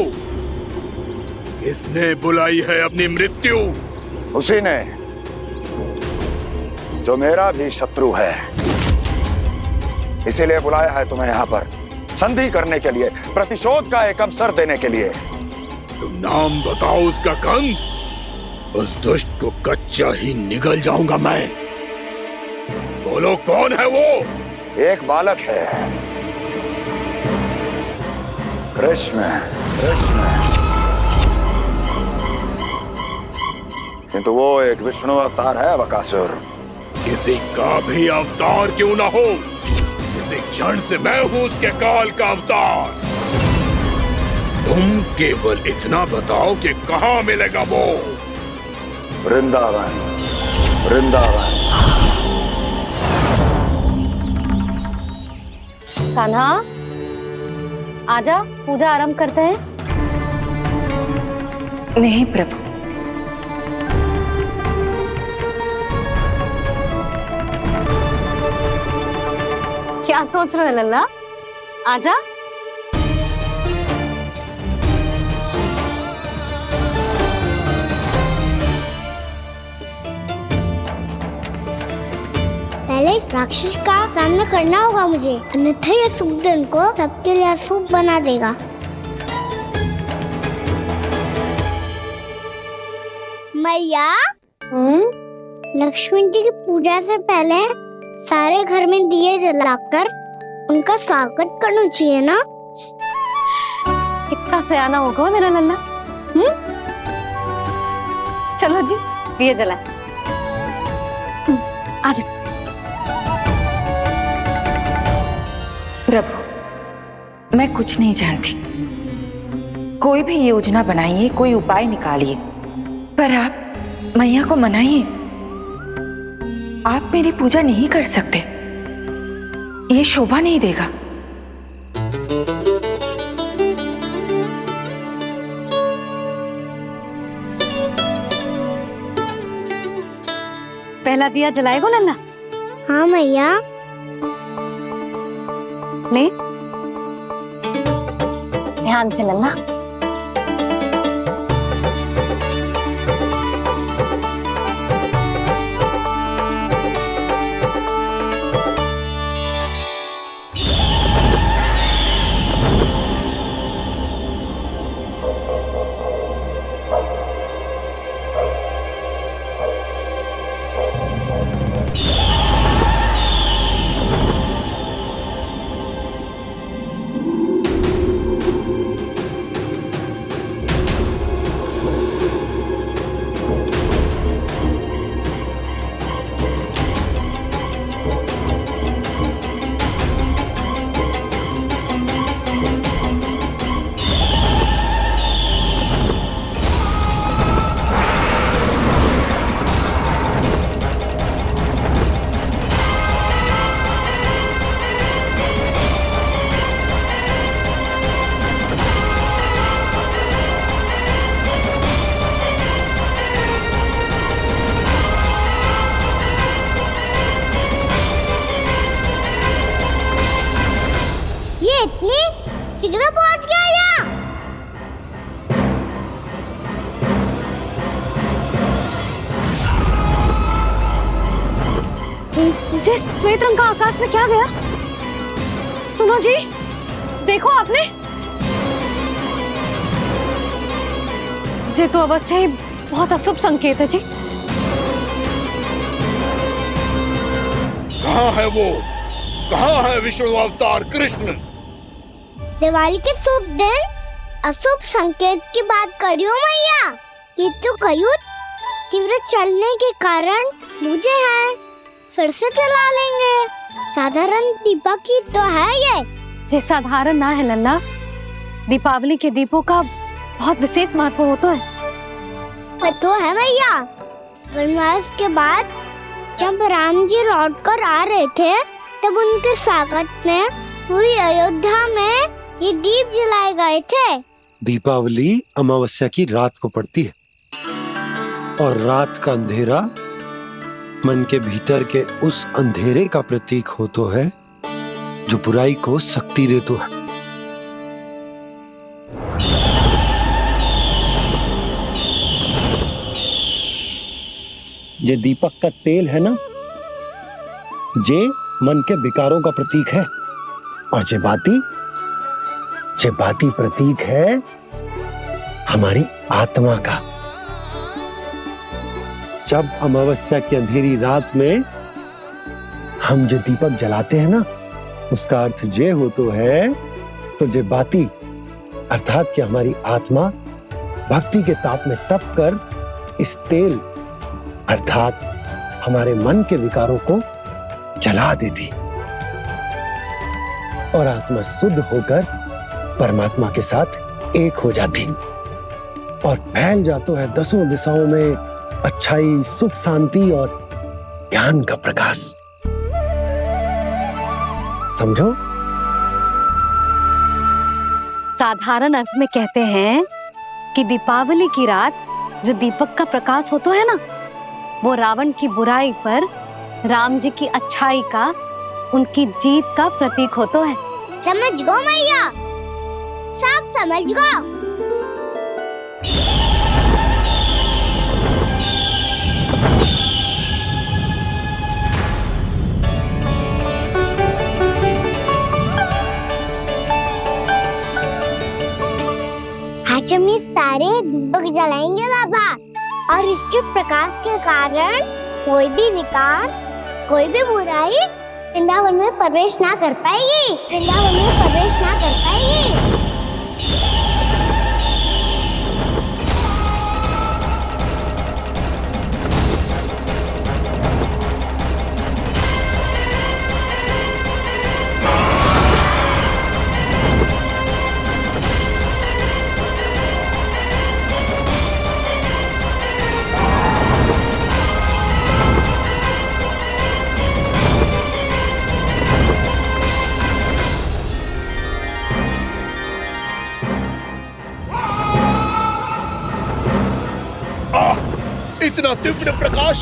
किसने बुलाई है अपनी मृत्यु? उसी ने जो मेरा भी शत्रु है। इसीलिए बुलाया है तुम्हें यहाँ पर संधि करने के लिए, प्रतिशोध का एक अवसर देने के लिए। तुम नाम बताओ उसका कंस। उस दुष्ट को कच्चा ही निगल जाऊंगा मैं। बोलो कौन है वो? एक बालक है, कृष्ण। किंतु वो एक विष्णु अवतार है बकासुर। किसी का भी अवतार क्यों ना हो, इसी क्षण से मैं हूं उसके काल का अवतार। तुम केवल इतना बताओ कि कहां मिलेगा वो। वृंदावन, वृंदावन। कान्हा, आजा, पूजा आरंभ करते हैं। नहीं प्रभु, क्या सोच रहे हो लल्ला? आजा। पहले इस राक्षस का सामना करना होगा मुझे, अन्यथा ये शुभ दिन को सबके लिए अशुभ बना देगा। मैया, लक्ष्मी जी की पूजा से पहले सारे घर में दिए जलाकर उनका स्वागत करना चाहिए ना? कितना सयाना होगा मेरा लल्ला। चलो जी, दिए जलाए। आजा। प्रभु, मैं कुछ नहीं जानती। कोई भी योजना बनाइए, कोई उपाय निकालिए, पर आप मैया को मनाइए। आप मेरी पूजा नहीं कर सकते, ये शोभा नहीं देगा। पहला दिया जलाएगो लल्ला? हाँ मैया। ले, ध्यान से लल्ला। इतनी शीघ्र पहुंच गया यहाँ? जिस श्वेत रंग का आकाश में क्या गया? सुनो जी, देखो आपने, ये तो अवश्य ही बहुत अशुभ संकेत है जी। कहाँ है वो? कहाँ है विष्णु अवतार कृष्ण? दिवाली के शुभ दिन अशुभ संकेत की बात करियो मैया। ये तो कयूर तीव्र चलने के कारण मुझे है, फिर से चला लेंगे। साधारण दीपक ही तो है ये साधारण ना है लल्ला, दीपावली के दीपों का बहुत विशेष महत्व होता है। तो है मैया, वनवास के बाद जब राम जी लौटकर आ रहे थे तब उनके स्वागत में पूरी अयोध्या में ये दीप जलाए गए थे। दीपावली अमावस्या की रात को पड़ती है और रात का अंधेरा मन के भीतर के उस अंधेरे का प्रतीक होता है जो बुराई को शक्ति देता है। ये दीपक का तेल है ना, जे मन के विकारों का प्रतीक है, और जे बाती प्रतीक है हमारी आत्मा का। जब अमावस्या की अंधेरी रात में हम जो दीपक जलाते हैं ना, उसका अर्थ ये हो तो है, तो जे बाती अर्थात कि हमारी आत्मा भक्ति के ताप में तप कर इस तेल अर्थात हमारे मन के विकारों को जला देती। और आत्मा शुद्ध होकर परमात्मा के साथ एक हो जाती और फैल जाता है दसों दिशाओं में अच्छाई, सुख, शांति और ज्ञान का प्रकाश। समझो? साधारण अर्थ में कहते हैं कि दीपावली की रात जो दीपक का प्रकाश होता है ना, वो रावण की बुराई पर राम जी की अच्छाई का, उनकी जीत का प्रतीक होता है। समझ गो मैया, सब समझ गो। आज हम ये सारे दीपक जलाएंगे बाबा, और इसके प्रकाश के कारण कोई भी विकार, कोई भी बुराई वृंदावन में प्रवेश ना कर पाएगी, वृंदावन में प्रवेश ना कर पाएगी। इतना तीव्र प्रकाश,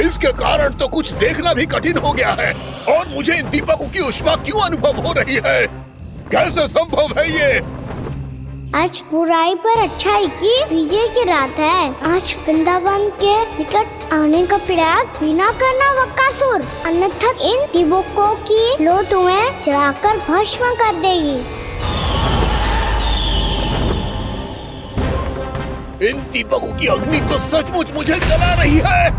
इसके कारण तो कुछ देखना भी कठिन हो गया है। और मुझे इन दीपकों की उष्मा क्यों अनुभव हो रही है? कैसे संभव है ये? आज बुराई पर अच्छाई की विजय की रात है। आज वृंदावन के निकट आने का प्रयास भी ना करना बकासुर, अन्यथा इन दीपकों की लो तुम्हें जलाकर भस्म कर देगी। इन दीपकों की अग्नि तो सचमुच मुझे जला रही है।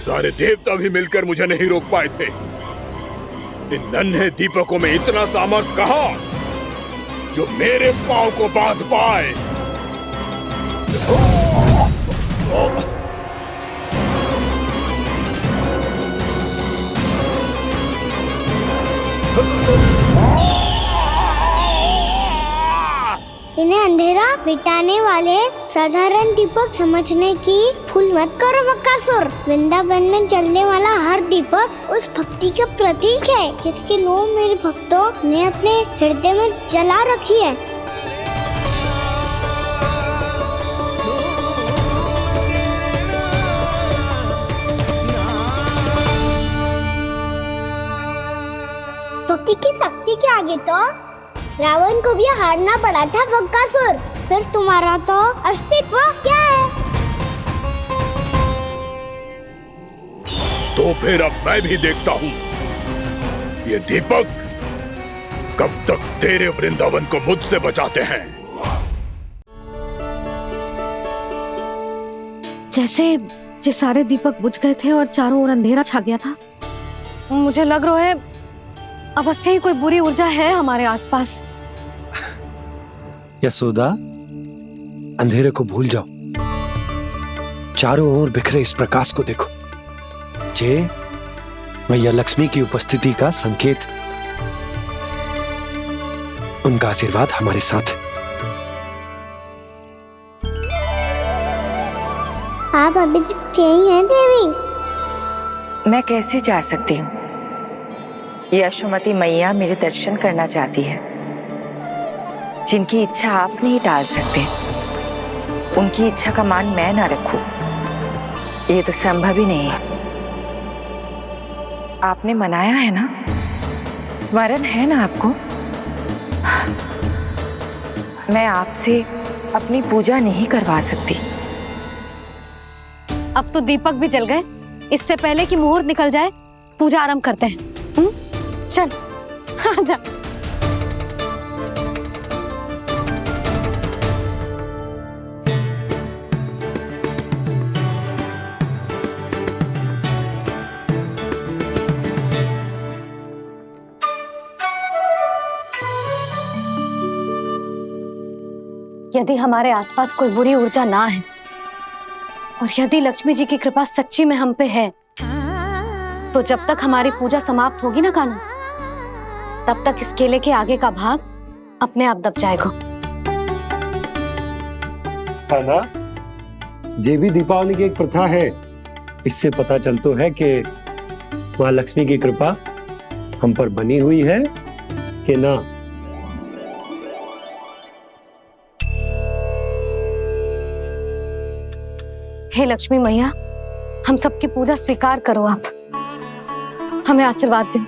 सारे देवता भी मिलकर मुझे नहीं रोक पाए थे। इन नन्हे दीपकों में इतना सामर्थ्य कहां जो मेरे पांव को बांध पाए। इन्हें अंधेरा मिटाने वाले साधारण दीपक समझने की भूल मत करो बकासुर। वृंदावन में जलने वाला हर दीपक उस भक्ति का प्रतीक है जिसकी लो मेरे भक्तों ने अपने हृदय में जला रखी है। टूटी की शक्ति के आगे तो रावण को भी हारना पड़ा था बकासुर। फिर तुम्हारा तो अस्तित्व क्या है? तो फिर अब मैं भी देखता हूँ ये दीपक कब तक तेरे वृंदावन को मुझसे बचाते हैं। जैसे ये सारे दीपक बुझ गए थे और चारों ओर अंधेरा छा गया था, मुझे लग रहा है अवश्य ही कोई बुरी ऊर्जा है हमारे आसपास। यशोदा, अंधेरे को भूल जाओ, चारों ओर बिखरे इस प्रकाश को देखो। ये मैया लक्ष्मी की उपस्थिति का संकेत, उनका आशीर्वाद हमारे साथ है। आप अभी तक यही हैं देवी? मैं कैसे जा सकती हूँ? यशोमती मैया मेरे दर्शन करना चाहती है। जिनकी इच्छा आप नहीं टाल सकते, उनकी इच्छा का मान मैं ना रखूं, ये तो संभव ही नहीं है। आपने मनाया है ना, स्मरण है ना आपको? मैं आपसे अपनी पूजा नहीं करवा सकती। अब तो दीपक भी जल गए, इससे पहले कि मुहूर्त निकल जाए पूजा आरंभ करते हैं। चल आजा। यदि हमारे आसपास कोई बुरी ऊर्जा ना है और यदि लक्ष्मी जी की कृपा सच्ची में हम पे है, तो जब तक हमारी पूजा समाप्त होगी ना कान्हा, तब तक इस केले के आगे का भाग अपने आप दब जाएगा। कान्हा, ये भी दीपावली की एक प्रथा है। इससे पता चलता है कि माँ लक्ष्मी की कृपा हम पर बनी हुई है कि ना। हे लक्ष्मी मैया, हम सबकी पूजा स्वीकार करो, आप हमें आशीर्वाद दो।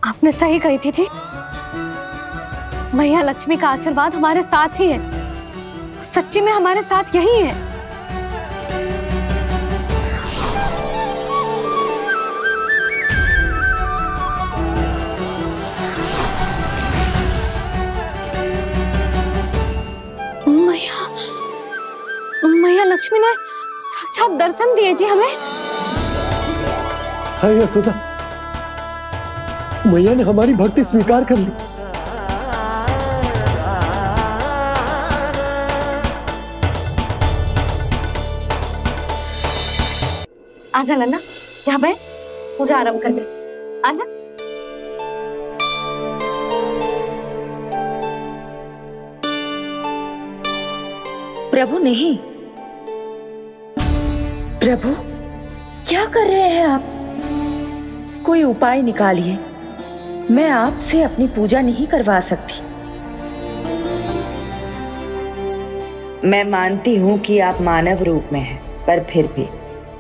आपने सही कही थी जी, मैया लक्ष्मी का आशीर्वाद हमारे साथ ही है, सच्ची में हमारे साथ यही है। मैया लक्ष्मी ने साक्षात दर्शन दिए जी हमें। हाय यशोदा, मैया ने हमारी भक्ति स्वीकार कर ली। आजा नन्ना, यहाँ बैठ, पूजा आरंभ कर दे। आजा। प्रभु नहीं, प्रभु क्या कर रहे हैं आप? कोई उपाय निकालिए, मैं आपसे अपनी पूजा नहीं करवा सकती। मैं मानती हूँ कि आप मानव रूप में हैं, पर फिर भी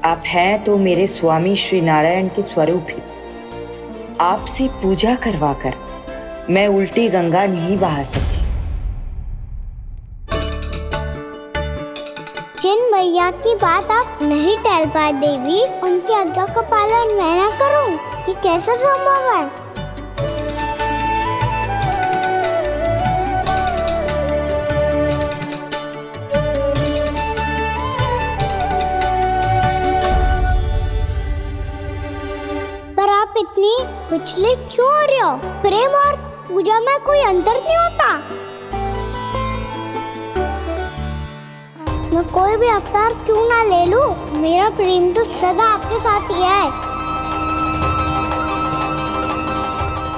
आप हैं तो मेरे स्वामी श्री नारायण के स्वरूप ही। आपसे पूजा करवाकर मैं उल्टी गंगा नहीं बहा सकती। जिन मैया की बात आप नहीं टल पाए देवी, उनकी आज्ञा का पालन मैं ना करूं, ये कैसे संभव है? पर आप इतनी विचलित क्यों हो रहे हो? प्रेम और पूजा में कोई अंतर नहीं होता। मैं कोई भी अवतार क्यों ना ले लूं, मेरा प्रेम तो सदा आपके साथ ही है।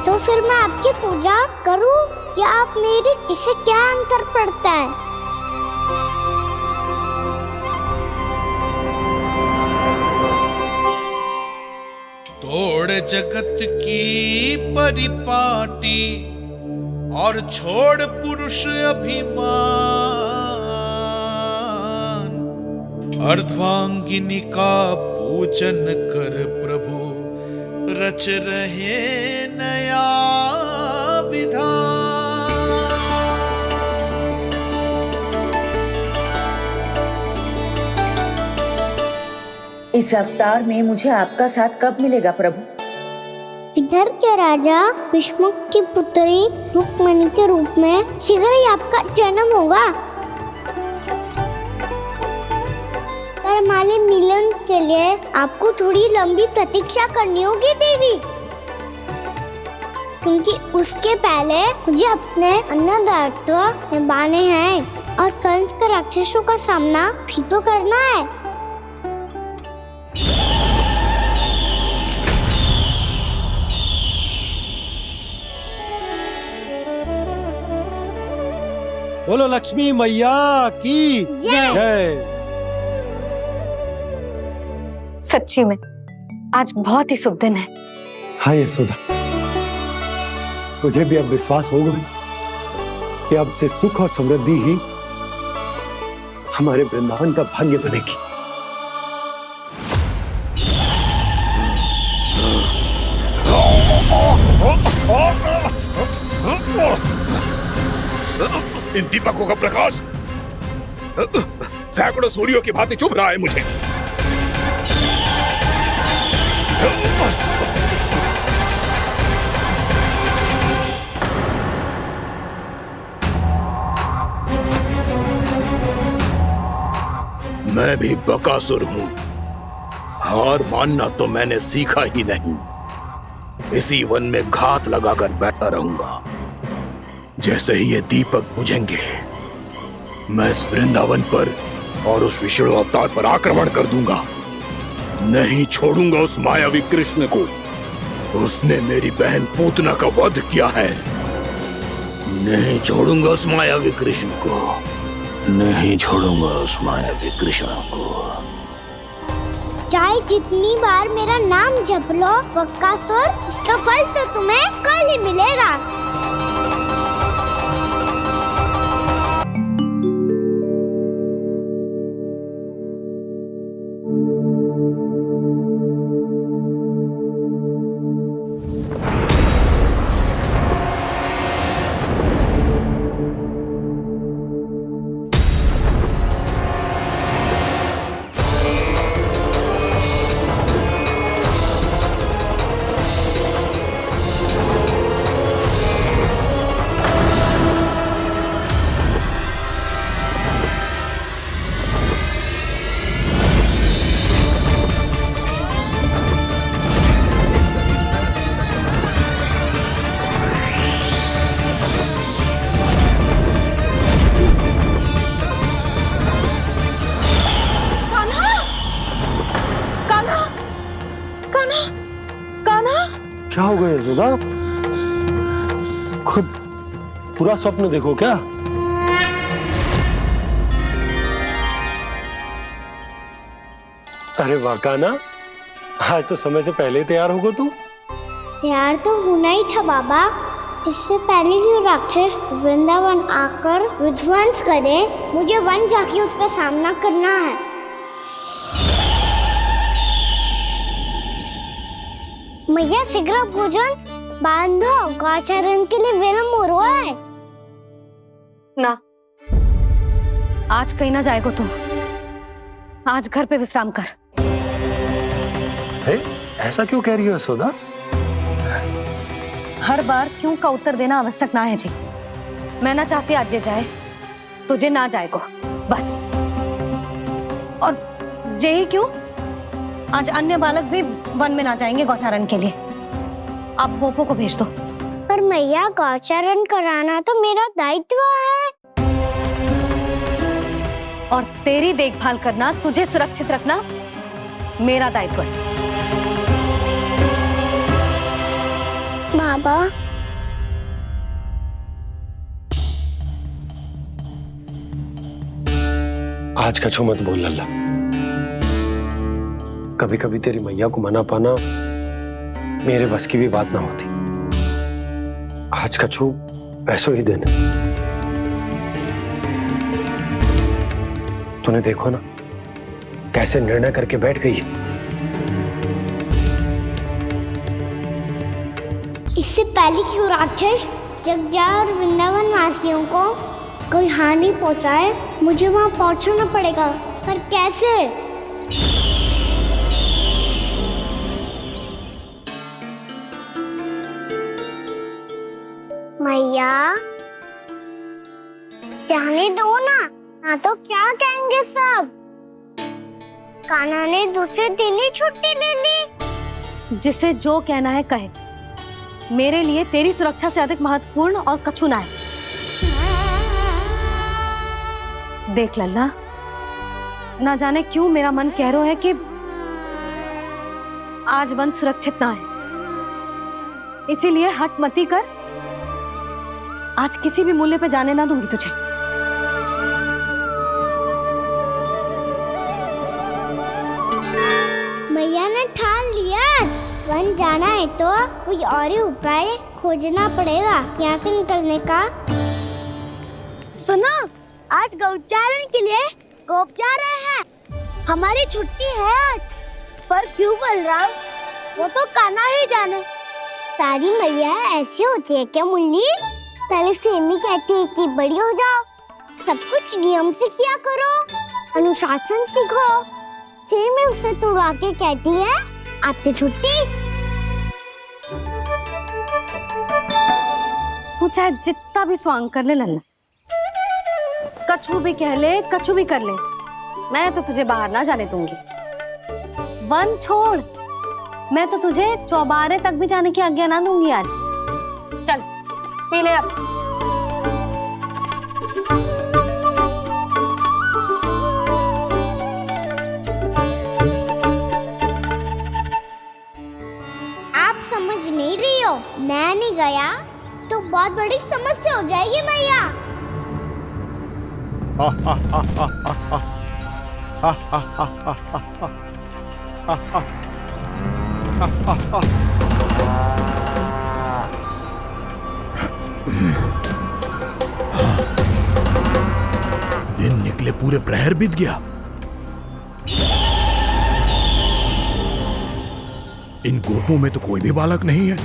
तो फिर मैं आपकी पूजा करूं या आप मेरी, इससे क्या अंतर पड़ता है? तोड़ जगत की परिपाटी और छोड़ पुरुष अभिमान, अर्धवांगिनी का पूजन कर प्रभु रच रहे नया विधान। इस अवतार में मुझे आपका साथ कब मिलेगा प्रभु? इधर के राजा विष्णुमुख की पुत्री रुक्मणी के रूप में शीघ्र ही आपका जन्म होगा। पर हमारे मिलन के लिए आपको थोड़ी लंबी प्रतीक्षा करनी होगी देवी, क्योंकि उसके पहले मुझे अपने अन्य दायित्व निभाने हैं और कंस के राक्षसों का सामना भी तो करना है। बोलो लक्ष्मी मैया की जय। सच्ची में आज बहुत ही शुभ दिन है। हाँ यशोदा, मुझे भी अब विश्वास हो गया कि अब से सुख और समृद्धि ही हमारे वृंदावन का भाग्य बनेगी। इन दीपकों का प्रकाश सैकड़ों सूर्यों की भांति चुभ रहा है मुझे। मैं भी बकासुर हूं। हार मानना तो मैंने सीखा ही नहीं। इसी वन में घात लगाकर बैठा रहूंगा। जैसे ही ये दीपक बुझेंगे, मैं इस वृंदावन पर और उस विष्णु अवतार पर आक्रमण कर दूंगा। नहीं छोड़ूंगा उस मायावी कृष्ण को। उसने मेरी बहन पूतना का वध किया है। नहीं छोड़ूंगा उस मायावी कृष्ण को। नहीं छोड़ूंगा उस मायावी कृष्ण को। चाहे जितनी बार मेरा नाम जप लो बकासुर, इसका फल तो तुम्हें कल ही मिलेगा। क्या हो गया यशोदा? खुद पूरा स्वप्न देखो क्या? अरे वाह कान्हा, आज तो समय से पहले ही तैयार होगा तू। तैयार तो होना ही था बाबा। इससे पहले कि राक्षस वृंदावन आकर विध्वंस करे, मुझे वन जाके उसका सामना करना है। मैया शीघ्र भोजन बांधो, गौचरण के लिए विलंब हो रहा है। ना, आज कहीं ना जाएगो तुम। आज घर पे विश्राम कर। ऐसा क्यों कह रही हो यशोदा? हर बार क्यों का उत्तर देना आवश्यक ना है जी। मैं ना चाहती आज ये जाए, तुझे ना जाएगो बस। और जे ही क्यों, आज अन्य बालक भी वन में ना जाएंगे गौचारण के लिए। आप पोपो को भेज दो। पर मैया गौचरण कराना तो मेरा दायित्व है। और तेरी देखभाल करना, तुझे सुरक्षित रखना मेरा दायित्व है। बाबा, आज का छो मत बोल लल्ला। कभी कभी तेरी मैया को मना पाना मेरे बस की भी बात ना होती। आज का छो ऐसो ही दिन है। तूने देखो ना कैसे निर्णय करके बैठ गई है। इससे पहले कि वो राक्षस जगजा और वृंदावन वासियों को कोई हानि पहुंचाए, मुझे वहां पहुंचना पड़ेगा। पर कैसे? मैया, जाने दो ना तो क्या कहेंगे सब। कान्हा ने दूसरे दिन ही छुट्टी ले ली। जिसे जो कहना है कहे। मेरे लिए तेरी सुरक्षा से अधिक महत्वपूर्ण और कछु ना है। देख लल्ला, ना जाने क्यों मेरा मन कह रहा है कि आज वन सुरक्षित ना है। इसीलिए हट मती कर। आज किसी भी मूल्य पे जाने ना दूंगी तुझे। मैया ने ठान लिया, आज वन जाना है तो कोई और ही उपाय खोजना पड़ेगा यहाँ से निकलने का। सुनो, आज गौचारण के लिए गोप जा रहे हैं। हमारी छुट्टी है आज। पर क्यों बलराम? वो तो कान्हा ही जाने। सारी मैया ऐसी होती है क्या मुन्नी? पहले सेमी कहती है कि बड़ी हो जाओ, सब कुछ नियम से किया करो, अनुशासन सीखो। सेमी उसे तुड़वा के कहती है आपकी छुट्टी। तू चाहे जितना भी स्वांग कर ले लल्ला, कछु भी कह ले, कछु भी कर ले, मैं तो तुझे बाहर ना जाने दूंगी। वन छोड़, मैं तो तुझे चौबारे तक भी जाने की आज्ञा ना दूंगी आज। चल पी ले अब। आप समझ नहीं रही हो, मैं नहीं गया तो बहुत बड़ी समस्या हो जाएगी मैया। दिन निकले पूरे प्रहर बीत गया। इन गोपों में तो कोई भी बालक नहीं है,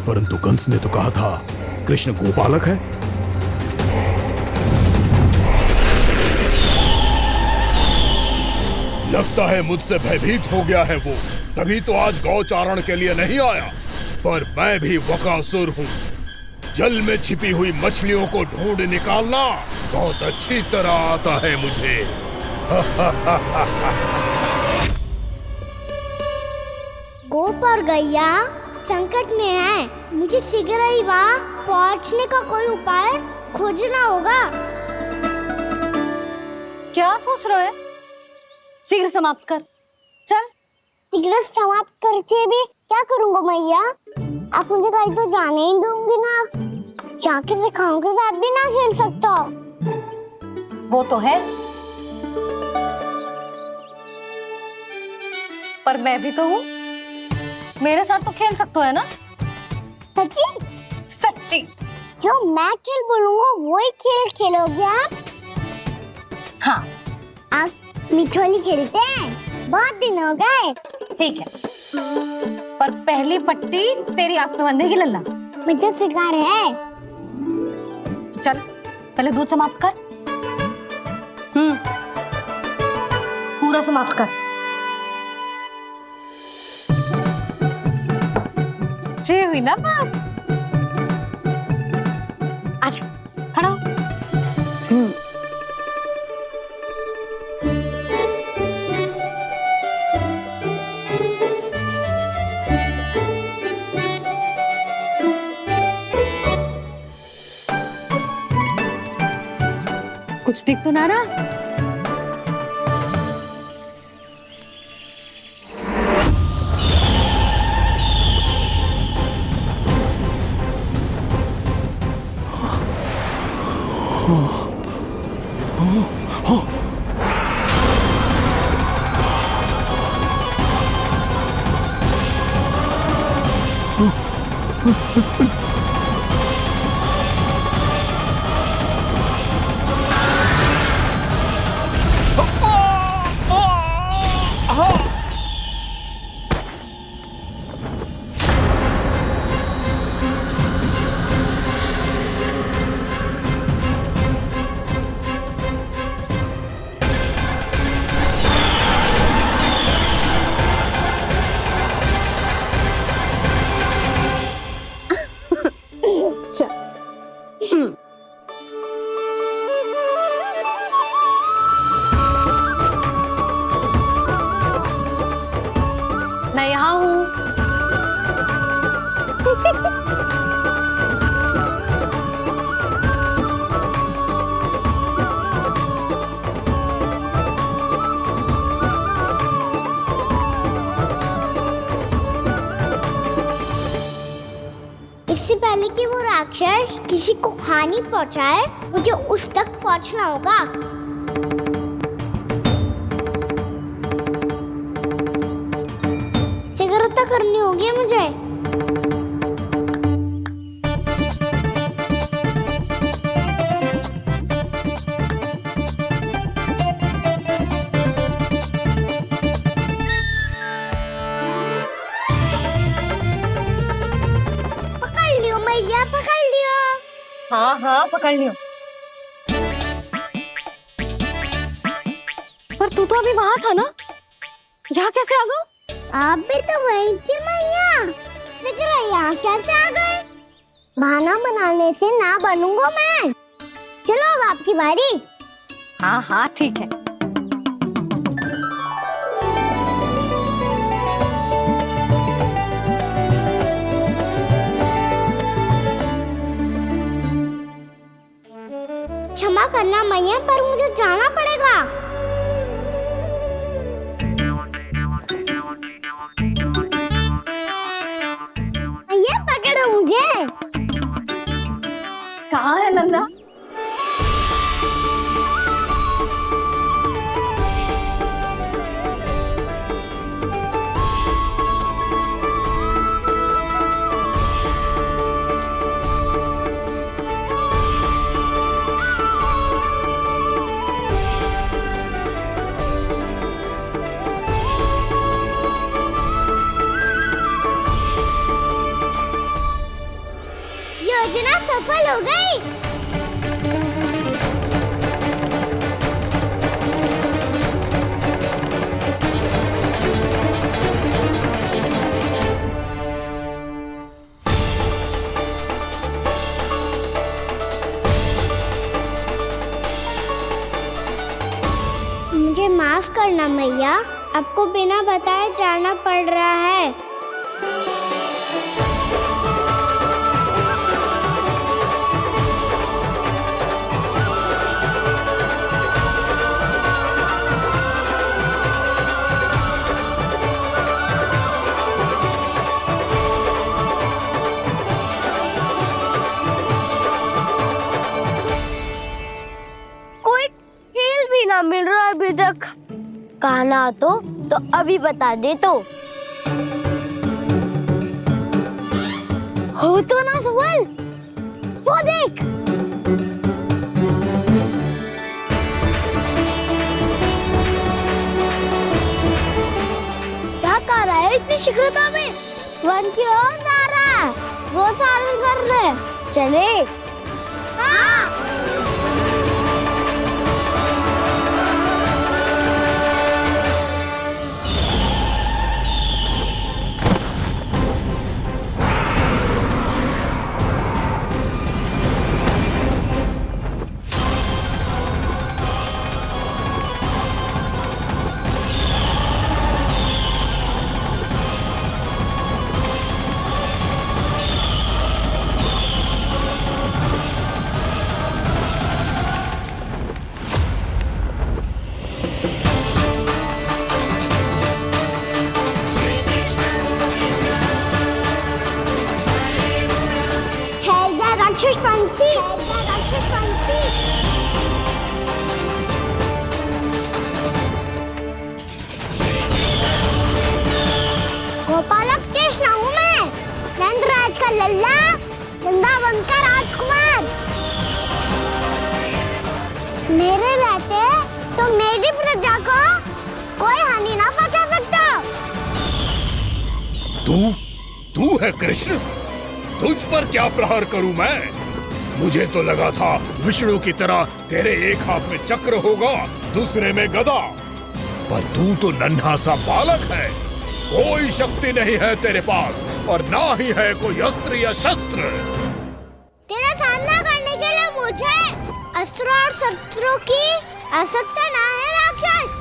परंतु कंस ने तो कहा था कृष्ण गोपालक है। लगता है मुझसे भयभीत हो गया है वो, तभी तो आज गौचारण के लिए नहीं आया। पर मैं भी बकासुर हूँ, जल में छिपी हुई मछलियों को ढूंढ निकालना बहुत अच्छी तरह आता है मुझे। गोप और गैया संकट में है, मुझे शीघ्र ही वहाँ पहुँचने का कोई उपाय खोजना होगा। क्या सोच रहे हो? शीघ्र समाप्त कर, चल। शीघ्र समाप्त करके भी क्या करूँगा मैया? आप मुझे कहीं तो जाने ही दूंगी ना, जाके सिखाओं के साथ भी ना खेल सकता। वो तो है, पर मैं भी तो हूँ, मेरे साथ तो खेल सकते हो है ना? सच्ची? सच्ची। जो मैं खेल बोलूँगा वही खेल खेलोगे आप? हाँ। आप मिठोली खेलते हैं? बहुत दिन हो गए। ठीक है, पर पहली पट्टी तेरी आंख में बनने की लल्ला। मुझे शिकार है। चल पहले दूध समाप्त कर। पूरा समाप्त कर। जे हुई ना बात। आजा खड़ा हो। कुछ दिख तो ना रहा? मैं यहाँ हूँ। इससे पहले कि वो राक्षस किसी को हानि पहुंचाए, मुझे उस तक पहुंचना होगा। शीघ्रता करनी होगी मुझे। पकड़ लियो मैया, पकड़ लियो। हाँ हाँ पकड़ लियो। पर तू तो अभी वहां था ना, यहाँ कैसे आ गया? आप भी तो वही थी मैया, शीघ्र यहाँ कैसे आ गए? बहाना बनाने से ना बनूंगा मैं। चलो अब आपकी बारी। हाँ हाँ ठीक है। क्षमा करना मैया, पर मुझे जाना पड़ेगा। मैया पकड़ो मुझे। कहाँ है नंदा? योजना सफल हो गई। मुझे माफ करना मैया, आपको बिना बताए जाना पड़ रहा है। कोई खेल भी ना मिल रहा अभी तक। कहना तो अभी बता दे तो। हो तो ना सवाल, वो देख। क्या कर रहा है इतनी शीघ्रता में? वन की ओर जा रहा है, वो सारे कर रहे। चले। हाँ। राक्षस पंक्ति। गोपालक कृष्ण हूँ मैं, नंदराज का लल्ला, वृंदावन का राजकुमार। मेरे रहते तो मेरी प्रजा को कोई हानि ना पहुंचा सकता। तू है कृष्ण? तुझ पर क्या प्रहार करूं मैं? मुझे तो लगा था विष्णु की तरह तेरे एक हाथ में चक्र होगा, दूसरे में गदा, पर तू तो नन्हा सा बालक है। कोई शक्ति नहीं है तेरे पास और ना ही है कोई अस्त्र या शस्त्र। तेरा सामना करने के लिए मुझे अस्त्र और शस्त्रों की आवश्यकता ना है राक्षस।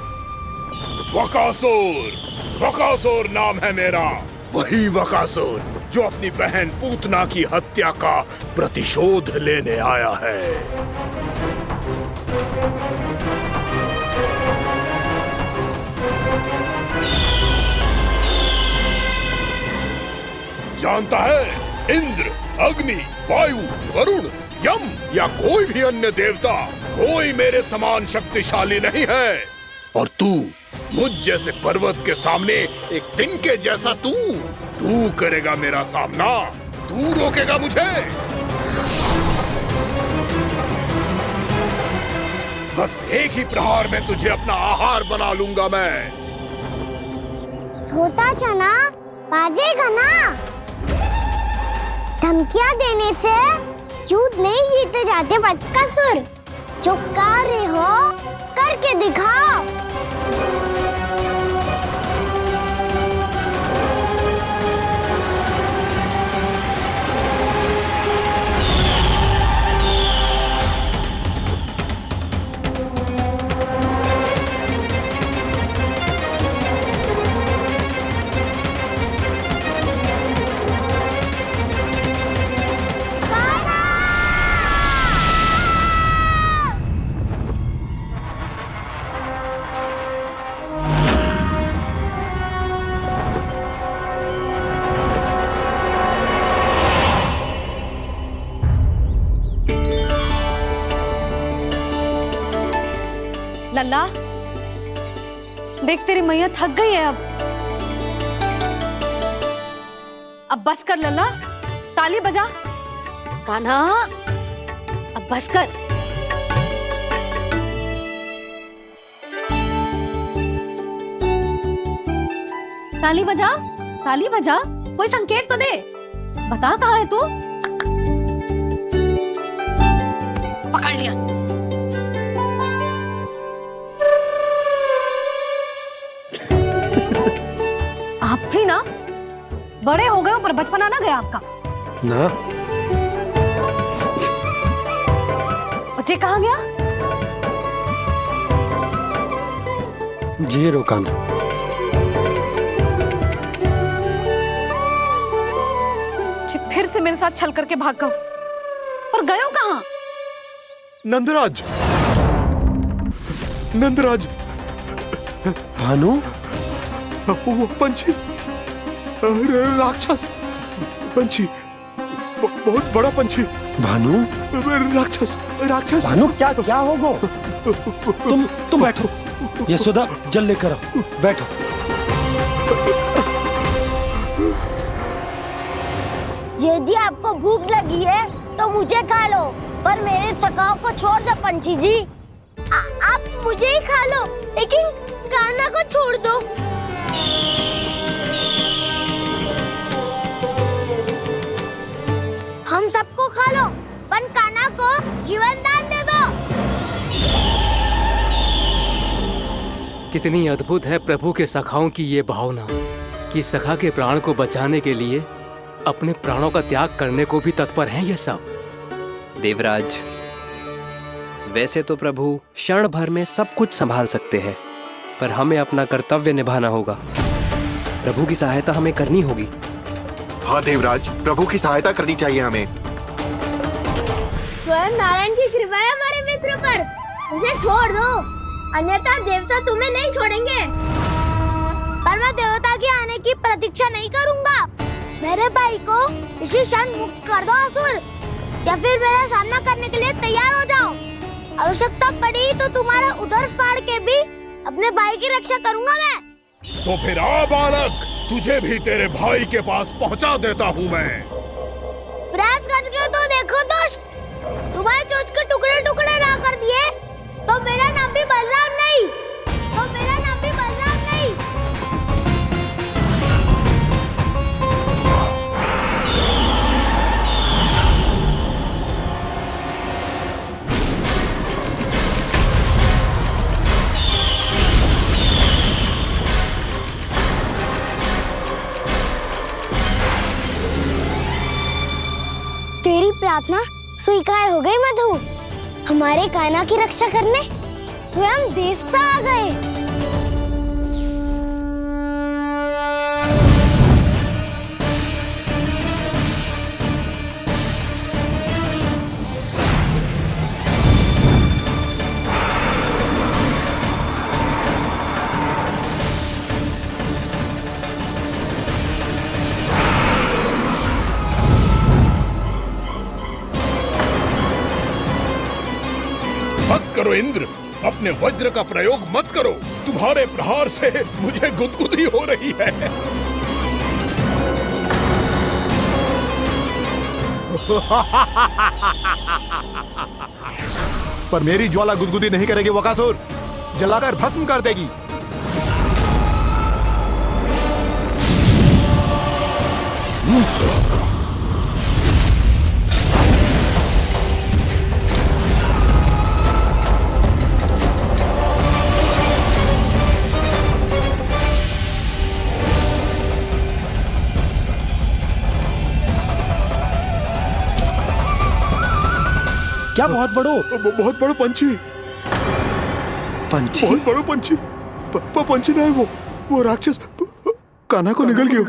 वकासुर नाम है मेरा, वही वकासुर जो अपनी बहन पूतना की हत्या का प्रतिशोध लेने आया है। जानता है, इंद्र, अग्नि, वायु, वरुण, यम या कोई भी अन्य देवता, कोई मेरे समान शक्तिशाली नहीं है। और तू, मुझ जैसे पर्वत के सामने एक तिनके जैसा तू करेगा मेरा सामना? तू रोकेगा मुझे? बस एक ही प्रहार में तुझे अपना आहार बना लूंगा मैं। छोटा चना बाजेगा ना। धमकियां देने से युद्ध नहीं जीते जाते बदकसूर। जो कार्य हो करके दिखाओ। लल्ला, देख तेरी मैया थक गई है अब बस कर लल्ला, ताली बजा। कान्हा, अब बस कर। ताली बजा, ताली बजा, कोई संकेत तो दे, बता कहाँ है तू? पकड़ लिया। आप भी ना बड़े हो गए हो पर बचपना ना गया आपका ना। बच्चे कहाँ गया? जी रोकान। फिर से मेरे साथ छल करके भाग गए और गए हो कहाँ? नंदराज, नंदराज। भानु, वो पंछी, राक्षस पंछी, बहुत बड़ा पंछी। भानु, राक्षस, राक्षस। भानु, क्या होगा? तुम बैठो, यशोदा जल लेकर आओ, बैठो। यदि आपको भूख लगी है तो मुझे खा लो, पर मेरे थकाव को छोड़ दो पंछी जी। आप मुझे ही खा लो, लेकिन कान्हा को छोड़ दो। हम सबको खा लो, पर कान्हा को जीवन दान दे दो। कितनी अद्भुत है प्रभु के सखाओं की ये भावना कि सखा के प्राण को बचाने के लिए अपने प्राणों का त्याग करने को भी तत्पर हैं ये सब। देवराज, वैसे तो प्रभु क्षण भर में सब कुछ संभाल सकते हैं, पर हमें अपना कर्तव्य निभाना होगा। प्रभु की सहायता हमें करनी होगी। हाँ देवराज, प्रभु की सहायता करनी चाहिए हमें। स्वयं नारायण की कृपा है हमारे मित्र पर, उसे छोड़ दो, अन्यथा देवता तुम्हें नहीं छोड़ेंगे। पर मैं देवता के आने की प्रतीक्षा नहीं करूंगा। मेरे भाई को इसी क्षण मुक्त कर दो असुर, या फिर मेरा सामना करने के लिए तैयार हो जाओ। आवश्यकता पड़ी तो तुम्हारा उधर फाड़ के भी अपने भाई की रक्षा करूंगा मैं। तो फिर आ बालक, तुझे भी तेरे भाई के पास पहुंचा देता हूँ मैं। प्रयास करके तो देखो दोस्त, तुम्हारे चोंच के टुकड़े टुकड़े ना कर दिए तो मेरा नाम भी बलराम नहीं, तो मेरा नाम भी बलराम नहीं। तेरी प्रार्थना स्वीकार हो गई मधु। हमारे कान्हा की रक्षा करने स्वयं देवता आ गए। करो इंद्र, अपने वज्र का प्रयोग मत करो। तुम्हारे प्रहार से मुझे गुदगुदी हो रही है। पर मेरी ज्वाला गुदगुदी नहीं करेगी वकासुर, जलाकर भस्म कर देगी। क्या बहुत बहुत बड़ो पंछी, पंछी, बहुत बड़ो पंछी। पंछी नहीं, वो राक्षस कान्हा को निगल गया।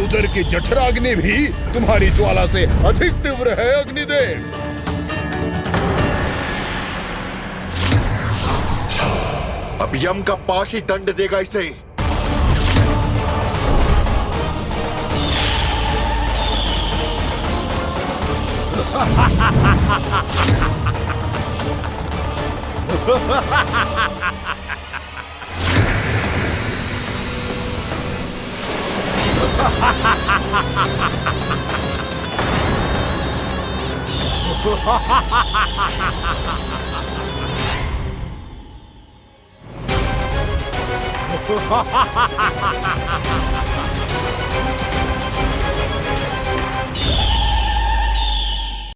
उधर की जठराग्नि भी तुम्हारी ज्वाला से अधिक तीव्र है अग्निदेव। अब यम का पाश ही दंड देगा इसे।